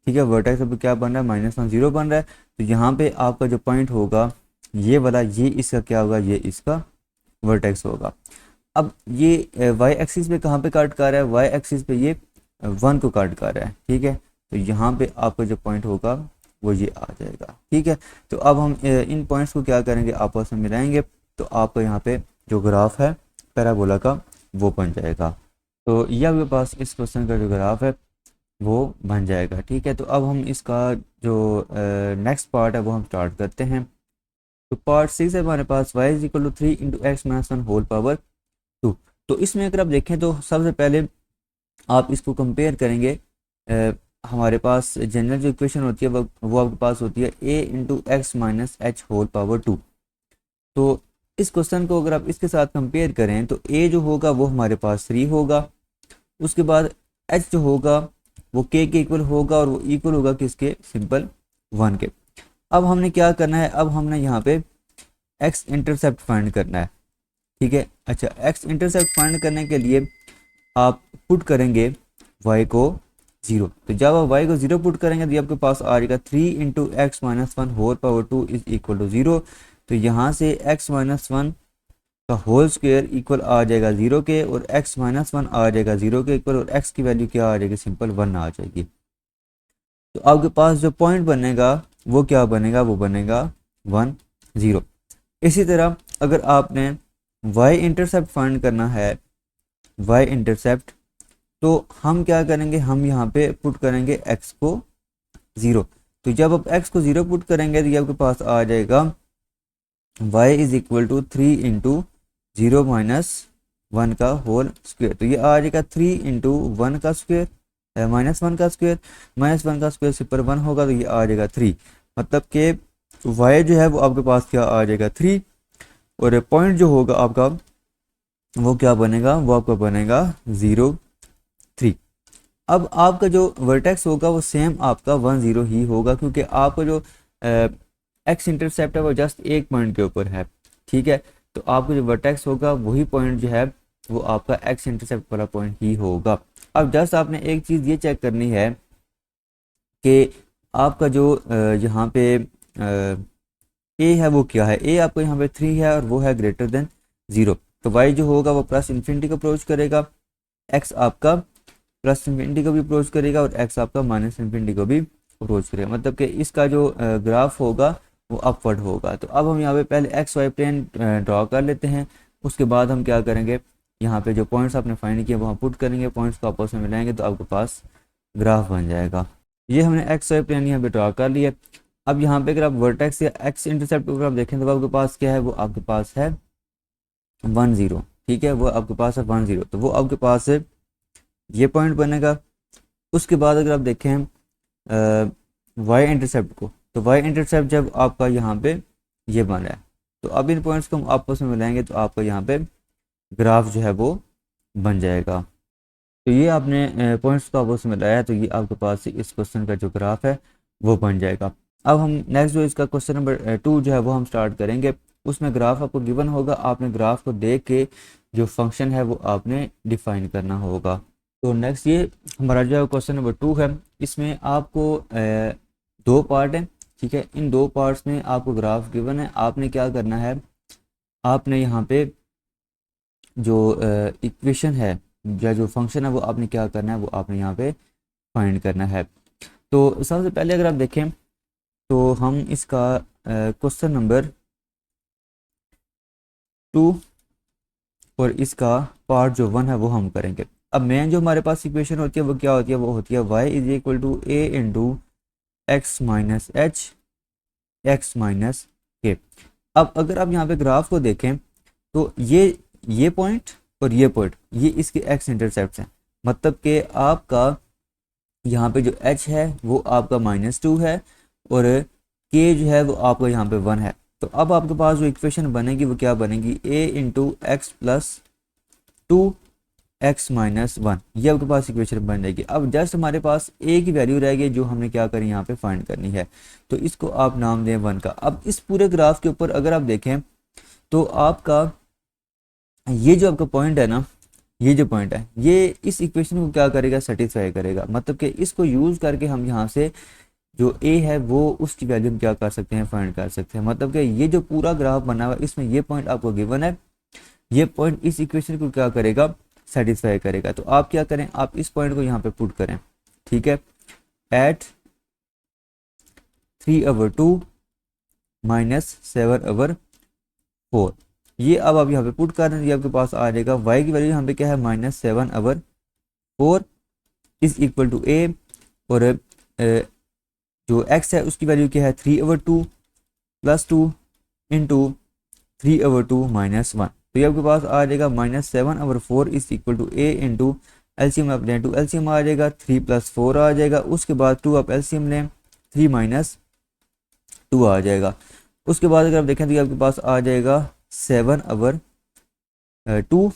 ठीक है, वर्टेक्स अब क्या बन रहा है, -1 0 बन रहा है। तो यहाँ पे आपका जो पॉइंट होगा ये वाला, ये इसका क्या होगा, ये इसका वर्टेक्स होगा। अब ये वाई एक्सिस पे कहाँ पे काट कर रहा है, वाई एक्सिस पे ये 1 को काट कर रहा है। ठीक है, तो यहाँ पे आपका जो पॉइंट होगा वो ये आ जाएगा। ठीक है, तो अब हम इन पॉइंट्स को क्या करेंगे, आपस में मिलाएंगे, तो आपको यहाँ पे जो ग्राफ है पैराबोला का वो बन जाएगा। तो ये आपके पास इस क्वेश्चन का जो ग्राफ है वो बन जाएगा। ठीक है, तो अब हम इसका जो नेक्स्ट पार्ट है वो हम स्टार्ट करते हैं। तो पार्ट 6 है हमारे पास, y is equal to 3 into x minus 1 whole power 2। तो इसमें अगर आप देखें तो सबसे पहले आप इसको कंपेयर करेंगे, हमारे पास जनरल जो इक्वेशन होती है वो आपके पास होती है a into x minus h whole power 2। तो इस क्वेश्चन को अगर आप इसके साथ कंपेयर करें तो ए जो होगा वो हमारे पास 3 होगा, उसके बाद एच जो होगा वो के इक्वल होगा और वो इक्वल होगा किसके, सिंपल 1 के। अब हमने क्या करना है, अब हमने यहाँ पे एक्स इंटरसेप्ट फाइंड करना है, ठीक है। अच्छा, एक्स इंटरसेप्ट फाइंड करने के लिए आप पुट करेंगे y को 0, तो जब आप y को 0 पुट करेंगे तो ये आपके पास आ जाएगा 3 into x minus one whole power 2 is equal to 0। तो यहाँ से x माइनस वन का होल स्क्वायर इक्वल आ जाएगा 0 के, और x माइनस वन आ जाएगा 0 के इक्वल, और x की वैल्यू क्या आ जाएगी, सिंपल 1 आ जाएगी। तो आपके पास जो पॉइंट बनेगा वो क्या बनेगा, वो बनेगा 1 0। इसी तरह अगर आपने y इंटरसेप्ट फाइंड करना है, y इंटरसेप्ट, तो हम क्या करेंगे, हम यहाँ पे पुट करेंगे x को 0। तो जब आप x को 0 पुट करेंगे तो ये आपके पास आ जाएगा y is equal to 3 into 0 minus 1 का होल स्क्वायर। तो ये आ जाएगा 3 इंटू 1 का स्क्वायर माइनस 1 का स्क्वायर, माइनस 1 का स्क्वायर सिपर 1 होगा, तो ये आ जाएगा 3। मतलब कि y जो है वो आपके पास क्या आ जाएगा 3, और पॉइंट जो होगा आपका वो क्या बनेगा, वो आपका बनेगा 0 3। अब आपका जो वर्टेक्स होगा वो सेम आपका 1 0 ही होगा, क्योंकि आपका जो एक्स इंटरसेप्ट है वो जस्ट एक पॉइंट के ऊपर है, ठीक है। तो आपका जो वर्टेक्स होगा वही पॉइंट जो है वो आपका एक्स इंटरसेप्ट वाला पॉइंट ही होगा। अब जस्ट आपने एक चीज़ ये चेक करनी है कि आपका जो यहाँ पे ए है वो क्या है, ए आपको यहाँ पे 3 है और वो है ग्रेटर देन 0। तो y जो होगा वो प्लस इन्फिनिटी को अप्रोच करेगा, x आपका प्लस इन्फिनिटी को भी अप्रोच करेगा, और x आपका माइनस इन्फिनिटी को भी अप्रोच करेगा। मतलब कि इसका जो ग्राफ होगा वो अपवर्ड होगा। तो अब हम यहाँ पे पहले एक्स वाई प्लेन ड्रॉ कर लेते हैं, उसके बाद हम क्या करेंगे, यहाँ पे जो पॉइंट्स आपने फाइंड किए वहाँ पुट करेंगे, पॉइंट्स को आपस में मिलाएंगे तो आपके पास ग्राफ बन जाएगा। ये हमने एक्स वाई प्लेन यहाँ पे ड्रॉ कर लिया। अब यहाँ पे अगर आप वर्टेक्स या एक्स इंटरसेप्ट ऊपर आप देखें तो आपके पास क्या है, वो आपके पास है 1 0, ठीक है, वो आपके पास है 1 0। तो वो आपके पास है ये पॉइंट बनेगा। उसके बाद अगर आप देखें वाई इंटरसेप्ट को, तो वाई इंटरसेप्ट जब आपका यहाँ पे ये बन रहा है, तो अब इन पॉइंट्स को हम आपस में मिलाएंगे तो आपका यहाँ पे ग्राफ जो है वो बन जाएगा। तो ये आपने पॉइंट्स को आपस में मिलाया, तो ये आपके पास इस क्वेश्चन का जो ग्राफ है वो बन जाएगा। अब हम नेक्स्ट जो इसका क्वेश्चन नंबर 2 जो है वो हम स्टार्ट करेंगे। उसमें ग्राफ आपको गिवन होगा, आपने ग्राफ को देख के जो फंक्शन है वो आपने डिफाइन करना होगा। तो नेक्स्ट ये हमारा जो है क्वेश्चन नंबर 2 है, इसमें आपको 2 पार्ट हैं, ठीक है। इन 2 पार्ट्स में आपको ग्राफ गिवन है। आपने क्या करना है, आपने यहाँ पे जो इक्वेशन है या जो फंक्शन है वो आपने क्या करना है, वो आपने यहाँ पे फाइंड करना है। तो सबसे पहले अगर आप देखें तो हम इसका क्वेश्चन नंबर 2 और इसका पार्ट जो 1 है वो हम करेंगे। अब मेन जो हमारे पास इक्वेशन होती है वो क्या होती है, वो होती है y is equal to a into x minus h x minus k. अब अगर आप यहाँ पे ग्राफ को देखें तो ये पॉइंट और ये पॉइंट ये इसके एक्स इंटरसेप्ट हैं। मतलब कि आपका यहाँ पे जो h है वो आपका -2 है और k जो है वो आपका यहाँ पे 1 है। तो अब आपके पास जो इक्वेशन बनेगी वो क्या बनेगी, a into x plus 2x minus 1, ये आपके पास इक्वेशन बन जाएगी। अब जस्ट हमारे पास a की वैल्यू रहेगी जो हमने क्या करी यहाँ पे फाइंड करनी है, तो इसको आप नाम दें 1 का। अब इस पूरे ग्राफ के ऊपर अगर आप देखें तो आपका ये जो आपका पॉइंट है ना, ये जो पॉइंट है ये इस इक्वेशन को क्या करेगा, सेटिस्फाई करेगा। मतलब कि इसको यूज़ करके हम यहाँ से जो a है वो उसकी वैल्यू हम क्या कर सकते हैं, फाइंड कर सकते हैं। मतलब कि ये जो पूरा ग्राफ बना हुआ है इसमें ये पॉइंट आपको गिवन है, ये पॉइंट इस इक्वेशन को क्या करेगा, सेटिस्फाई करेगा। तो आप क्या करें, आप इस पॉइंट को यहाँ पे पुट करें, ठीक है, एट 3/2 माइनस 7/4। ये अब आप यहाँ पे पुट कर रहे हैं, ये आपके पास आ जाएगा y की वैल्यू यहाँ पे क्या है, -7/4 इज इक्वल टू a, और जो x है उसकी वैल्यू क्या है 3/2 प्लस 2 इंटू 3/2 माइनस 1। तो ये आपके पास आ जाएगा -7/4 is equal to a into LCM आप लें, 2 एलसीएम आ जाएगा 3 + 4 आ जाएगा। उसके बाद 2 आप एलसीएम लें 3 - 2 आ जाएगा। उसके बाद अगर आप देखें तो ये आपके पास आ जाएगा 7/2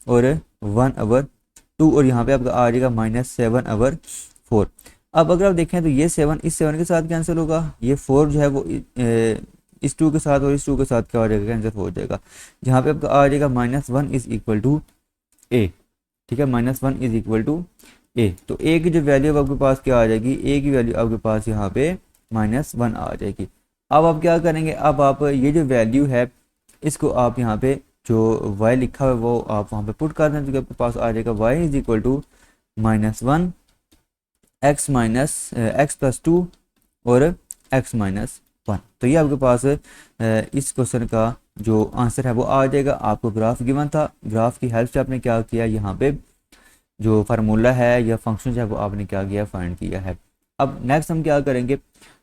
और 1/2 और यहाँ पे आपका आ जाएगा -7/4। अब अगर आप देखें तो ये 7 इस 7 के साथ कैंसिल होगा, ये 4 जो है वो इस 2 के साथ और इस 2 के साथ क्या हो जाएगा, कैंसिल हो जाएगा। यहाँ पे आपका आ जाएगा -1 इज इक्वल टू ए। ठीक है, -1 इज इक्वल टू ए। तो ए की जो वैल्यू आपके पास क्या आ जाएगी, ए की वैल्यू आपके पास यहाँ पे -1 आ जाएगी। अब आप क्या करेंगे, अब आप ये जो वैल्यू है इसको आप यहाँ पे जो y लिखा हुआ है वो आप वहाँ पे पुट कर दें, तो आपके पास आ जाएगा y is equal to -1 x + 2 और x - 1। तो ये आपके पास इस क्वेश्चन का जो आंसर है वो आ जाएगा। आपको ग्राफ गिवन था, ग्राफ की हेल्प से आपने क्या किया, यहाँ पे जो फार्मूला है या फंक्शन है वो आपने क्या किया, फाइंड किया है। अब नेक्स्ट हम क्या करेंगे,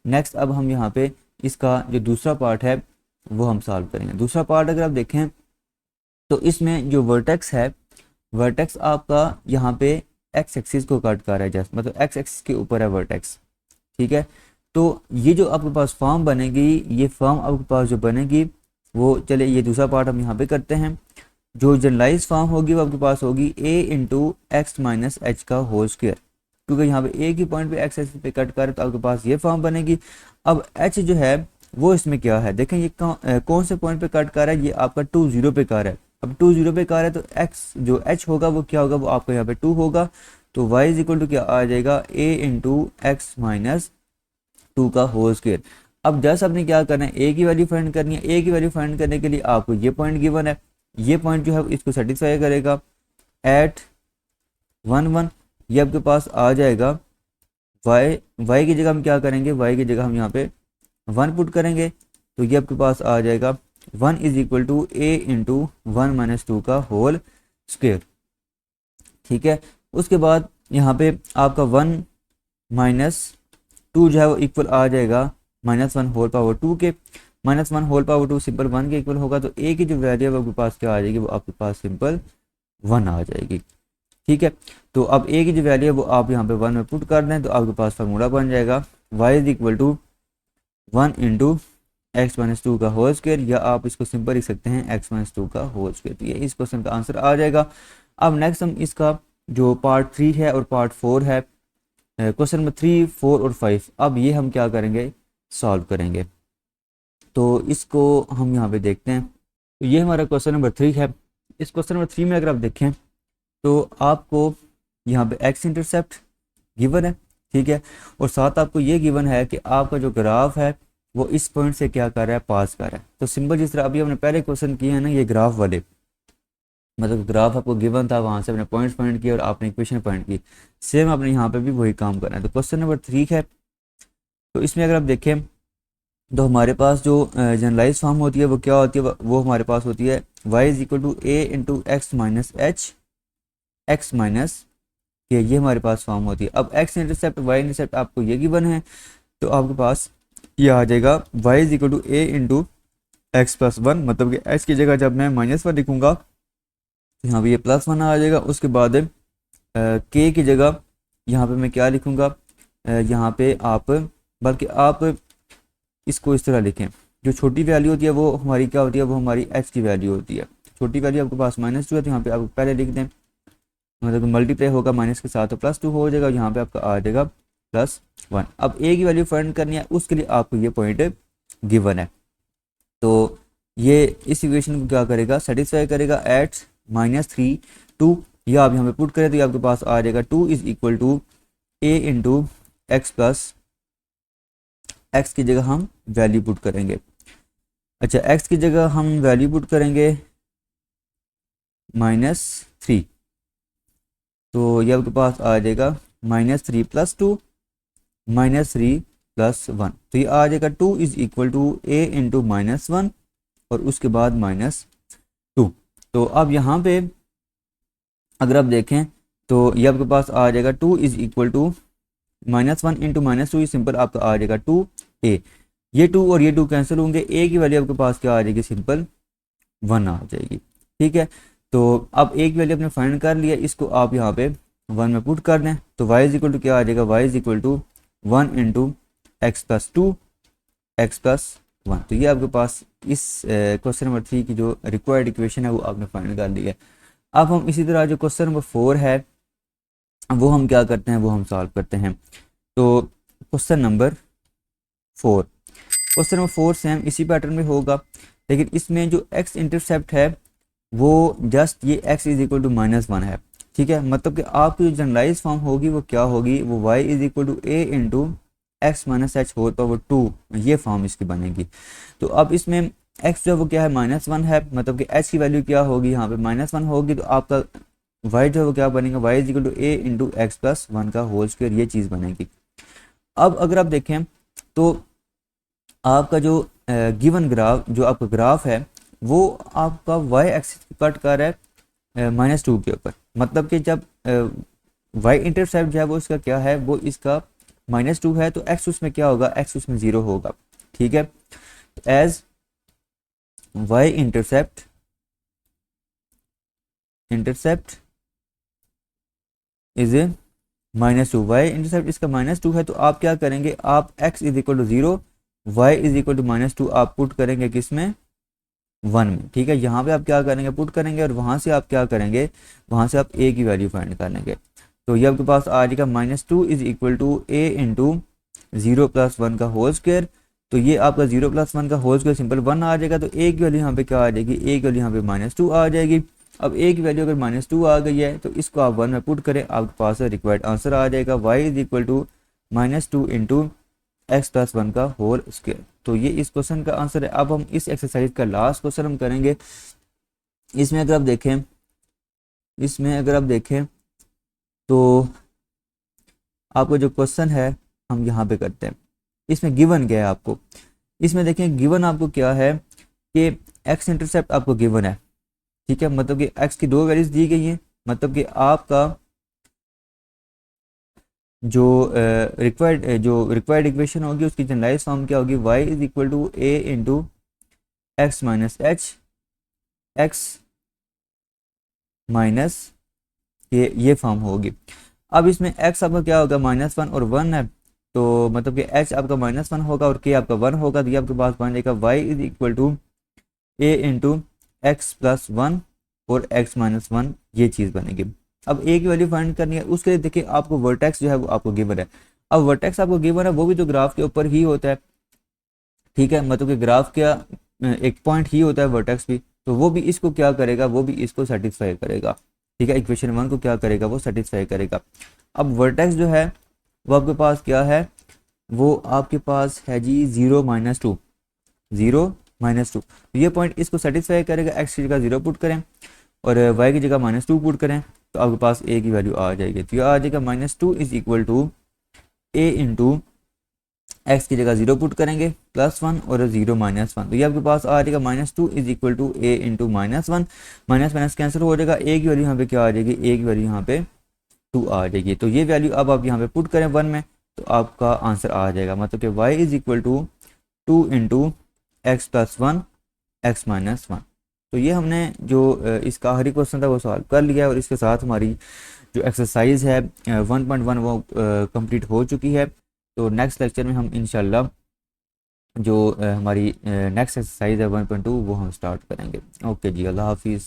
नेक्स्ट अब हम यहाँ पे इसका जो दूसरा पार्ट है वो हम सॉल्व करेंगे। दूसरा पार्ट अगर आप देखें तो इसमें जो वर्टेक्स है, वर्टेक्स आपका यहाँ पे एक्स एक्सिस को कट कर रहा है, जस्ट मतलब एक्स एक्सिस के ऊपर है वर्टेक्स। ठीक है, तो ये जो आपके पास फॉर्म बनेगी, ये फॉर्म आपके पास जो बनेगी वो, चले ये दूसरा पार्ट हम यहाँ पे करते हैं। जो जनरलाइज फॉर्म होगी वो आपके पास होगी a into x minus h का होल स्क्वायर, क्योंकि यहाँ पे a की पॉइंट पे एक्स एक्सिस पे कट कर तो आपके पास ये फॉर्म बनेगी। अब h जो है वो इसमें क्या है, देखें ये कौन से पॉइंट पे कट कर रहा है, ये आपका 2 0 पे कर रहा है। अब 2 0 पे कर रहा है तो x जो h होगा वो क्या होगा, वो आपका यहाँ पे 2 होगा। तो y इज इक्वल टू क्या आ जाएगा, a इंटू एक्स माइनस 2 का होल स्क्वायर। अब जस्ट आपने क्या करना है, a की वैल्यू फाइंड करनी है। a की वैल्यू फाइंड करने के लिए आपको ये पॉइंट गिवन है, ये पॉइंट जो है इसको सेटिस्फाई करेगा एट 1 1। ये आपके पास आ जाएगा y की जगह हम क्या करेंगे, y की जगह हम यहाँ पे 1 पुट करेंगे, तो ये आपके पास आ जाएगा 1 is equal to a into 1 - 2 का होल स्क्वायर। ठीक है, उसके बाद यहाँ पे आपका 1 - 2 जो है वो इक्वल आ जाएगा -1 होल पावर 2 के। -1 होल पावर 2 सिंपल 1 के इक्वल होगा, तो a की जो वैल्यू है वो आपके पास क्या आ जाएगी, वो आपके पास सिंपल 1 आ जाएगी। ठीक है, तो अब a की जो वैल्यू है वो आप यहाँ पे 1 में पुट कर दें तो आपके पास फार्मूला बन जाएगा y is equal to 1 into x minus 2 का होल स्क्वायर, या आप इसको सिंपल लिख सकते हैं x - 2 का होल स्क्वायर। तो ये इस क्वेश्चन का आंसर आ जाएगा। अब नेक्स्ट हम इसका जो पार्ट 3 है और पार्ट 4 है, क्वेश्चन नंबर 3 4 और 5, अब ये हम क्या करेंगे, सॉल्व करेंगे। तो इसको हम यहाँ पे देखते हैं। तो ये हमारा क्वेश्चन नंबर 3 है। इस क्वेश्चन नंबर 3 में अगर आप देखें तो आपको यहाँ पे एक्स इंटरसेप्ट गिवन है। ठीक है, और साथ आपको ये गिवन है कि आपका जो ग्राफ है वो इस पॉइंट से क्या कर रहा है, पास कर रहा है। तो सिंपल जिस तरह अभी हमने पहले क्वेश्चन किए हैं ना, ये ग्राफ वाले, मतलब ग्राफ आपको गिवन था, वहाँ से आपने पॉइंट्स फाइंड किए और आपने इक्वेशन फाइंड की, सेम आपने यहाँ पे भी वही काम करना है। तो क्वेश्चन नंबर 3 है, तो इसमें अगर आप देखें तो हमारे पास जो जनरलाइज फॉर्म होती है वो क्या होती है, वो हमारे पास होती है y is equal to a into x minus h x minus k, ये हमारे पास फॉर्म होती है। अब x इंटरसेप्ट y इंटरसेप्ट आपको ये गिवन है, तो आपके पास ये आ जाएगा y is equal to a into x plus 1, मतलब कि x की जगह जब मैं -1 लिखूंगा तो यहाँ पे ये +1 आ जाएगा। उसके बाद k की जगह यहाँ पे मैं क्या लिखूंगा, यहाँ पे आप, बल्कि आप इसको इस तरह लिखें, जो छोटी वैल्यू होती है वो हमारी क्या होती है, वो हमारी x की वैल्यू होती है। छोटी वैल्यू आपके पास -2 है, तो यहाँ पे आप पहले लिख दें, मतलब मल्टीप्लाई होगा माइनस के साथ तो +2 हो जाएगा, यहाँ पे आपका आ जाएगा +1। अब a की वैल्यू फाइंड करनी है, उसके लिए आपको ये पॉइंट गिवन है। तो ये इस इक्वेशन को क्या करेगा, सेटिस्फाई करेगा एट -3 2, या आप यहाँ पे पुट करें तो ये आपके पास आ जाएगा 2 is equal to a into x plus x की जगह हम वैल्यू पुट करेंगे। अच्छा, x की जगह हम वैल्यू पुट करेंगे -3, तो ये आपके पास आ जाएगा -3 + 2 -3 + 1, तो ये आ जाएगा 2 is equal to a into -1 और उसके बाद -2। तो अब यहाँ पे अगर आप देखें तो ये आपके पास आ जाएगा 2 is equal to -1 into -2, simple आपका आ जाएगा 2a। ये 2 और ये 2 कैंसिल होंगे, a की वैल्यू आपके पास क्या आ जाएगी, सिंपल 1 आ जाएगी। ठीक है, तो अब a की वैल्यू आपने फाइंड कर लिया, इसको आप यहाँ पे 1 में पुट कर दें, तो y इज इक्वल टू क्या आ जाएगा, y is equal to 1 into x plus 2 x plus 1। तो ये आपके पास इस क्वेश्चन नंबर 3 की जो रिक्वायर्ड इक्वेशन है वो आपने फाइंड कर ली है। अब हम इसी तरह जो क्वेश्चन नंबर 4 है वो हम क्या करते हैं, वो हम सॉल्व करते हैं। तो question number 4, question number 4 same इसी पैटर्न में होगा, लेकिन इसमें जो एक्स इंटरसेप्ट है वो जस्ट ये x इज इक्वल टू -1 है। ठीक है, मतलब कि आपकी जो जनरलाइज फॉर्म होगी वो क्या होगी, वो y is equal to a into x minus h whole power 2, ये फॉर्म इसकी बनेगी। तो अब इसमें x जो है वो क्या है, -1 है, मतलब कि h की वैल्यू क्या होगी, यहाँ पे -1 होगी, तो आपका y जो है वो क्या बनेगा, y is equal to a into x plus 1 का होल स्क्वायर, ये चीज़ बनेगी। अब अगर आप देखें तो आपका जो गिवन ग्राफ, जो आपका ग्राफ है वो आपका y एक्सिस कट कर रहा है -2 के ऊपर, मतलब कि जब y इंटरसेप्ट जो है वो इसका क्या है, वो इसका -2 है, तो x उसमें क्या होगा, x उसमें 0 होगा। ठीक है, as y intercept is a -2, y intercept इसका -2 है, तो आप क्या करेंगे, आप x is equal to 0, y is equal to -2 आप पुट करेंगे किसमें, 1 में। ठीक है, यहाँ पे आप क्या करेंगे, पुट करेंगे, और वहाँ से आप क्या करेंगे, वहाँ से आप a की वैल्यू फाइंड कर लेंगे। तो ये आपके पास आ जाएगा -2 is equal to a into 0 plus 1 का होल स्क्वायर। तो ये आपका 0 प्लस 1 का होल स्क्वायर सिंपल 1 आ जाएगा, तो a की वैल्यू यहाँ पे क्या आ जाएगी, a की वैल्यू यहाँ पे -2 आ जाएगी। अब a की वैल्यू अगर -2 आ गई है तो इसको आप 1 में पुट करें, आपके पास रिक्वायर्ड आंसर आ जाएगा, y is equal to -2 into x plus 1 का होल स्क्वायर। तो ये इस क्वेश्चन का आंसर है। अब हम इस एक्सरसाइज का लास्ट क्वेश्चन हम करेंगे। इसमें अगर आप देखें तो आपको जो क्वेश्चन है हम यहाँ पे करते हैं। इसमें गिवन क्या है आपको, इसमें देखें गिवन आपको क्या है कि एक्स इंटरसेप्ट आपको गिवन है। ठीक है, मतलब कि एक्स की 2 वैल्यूज दी गई हैं, मतलब कि आपका जो रिक्वायर्ड इक्वेशन होगी उसकी जनरलाइज फॉर्म क्या होगी, y is equal to a into x minus h, x minus ये फॉर्म होगी। अब इसमें x आपका क्या होगा, -1 और 1 है, तो मतलब कि h आपका -1 होगा और k आपका 1 होगा, तो ये आपके पास बन जाएगा y is equal to a into x plus 1 और x माइनस 1, ये चीज़ बनेगी। अब a की वैल्यू फाइंड करनी है, उसके लिए देखिए आपको वर्टेक्स जो है वो आपको गिवन है। अब वर्टेक्स आपको गिवन है, वो भी तो ग्राफ के ऊपर ही होता है। ठीक है, मतलब कि ग्राफ का एक पॉइंट ही होता है वर्टेक्स भी, तो वो भी इसको क्या करेगा, वो भी इसको सेटिस्फाई करेगा। ठीक है, इक्वेशन 1 को क्या करेगा, वो सेटिस्फाई करेगा। अब वर्टेक्स जो है वो आपके पास क्या है, वो आपके पास है जी 0 -2, 0 -2, तो ये पॉइंट इसको सेटिस्फाई करेगा। एक्स की जगह 0 पुट करें और वाई की जगह -2 पुट करें, तो आपके पास a की वैल्यू आ जाएगी। तो ये आ जाएगा -2 is equal to a into x की जगह 0 पुट करेंगे +1 और 0 -1, तो ये आपके पास आ जाएगा -2 is equal to a into -1, minus minus cancel हो जाएगा, a की वैल्यू यहाँ पे क्या आ जाएगी, a की वैल्यू यहाँ पे 2 आ जाएगी। तो ये वैल्यू अब आप यहाँ पे पुट करें 1 में, तो आपका आंसर आ जाएगा, मतलब कि y is equal to 2 into x plus 1 x minus 1। तो ये हमने जो इसका आखिरी क्वेश्चन था वो सॉल्व कर लिया है, और इसके साथ हमारी जो एक्सरसाइज है 1.1 वो कंप्लीट हो चुकी है। तो नेक्स्ट लेक्चर में हम इंशाल्लाह जो हमारी नेक्स्ट एक्सरसाइज है 1.2 वो हम स्टार्ट करेंगे। ओके जी, अल्लाह हाफिज़।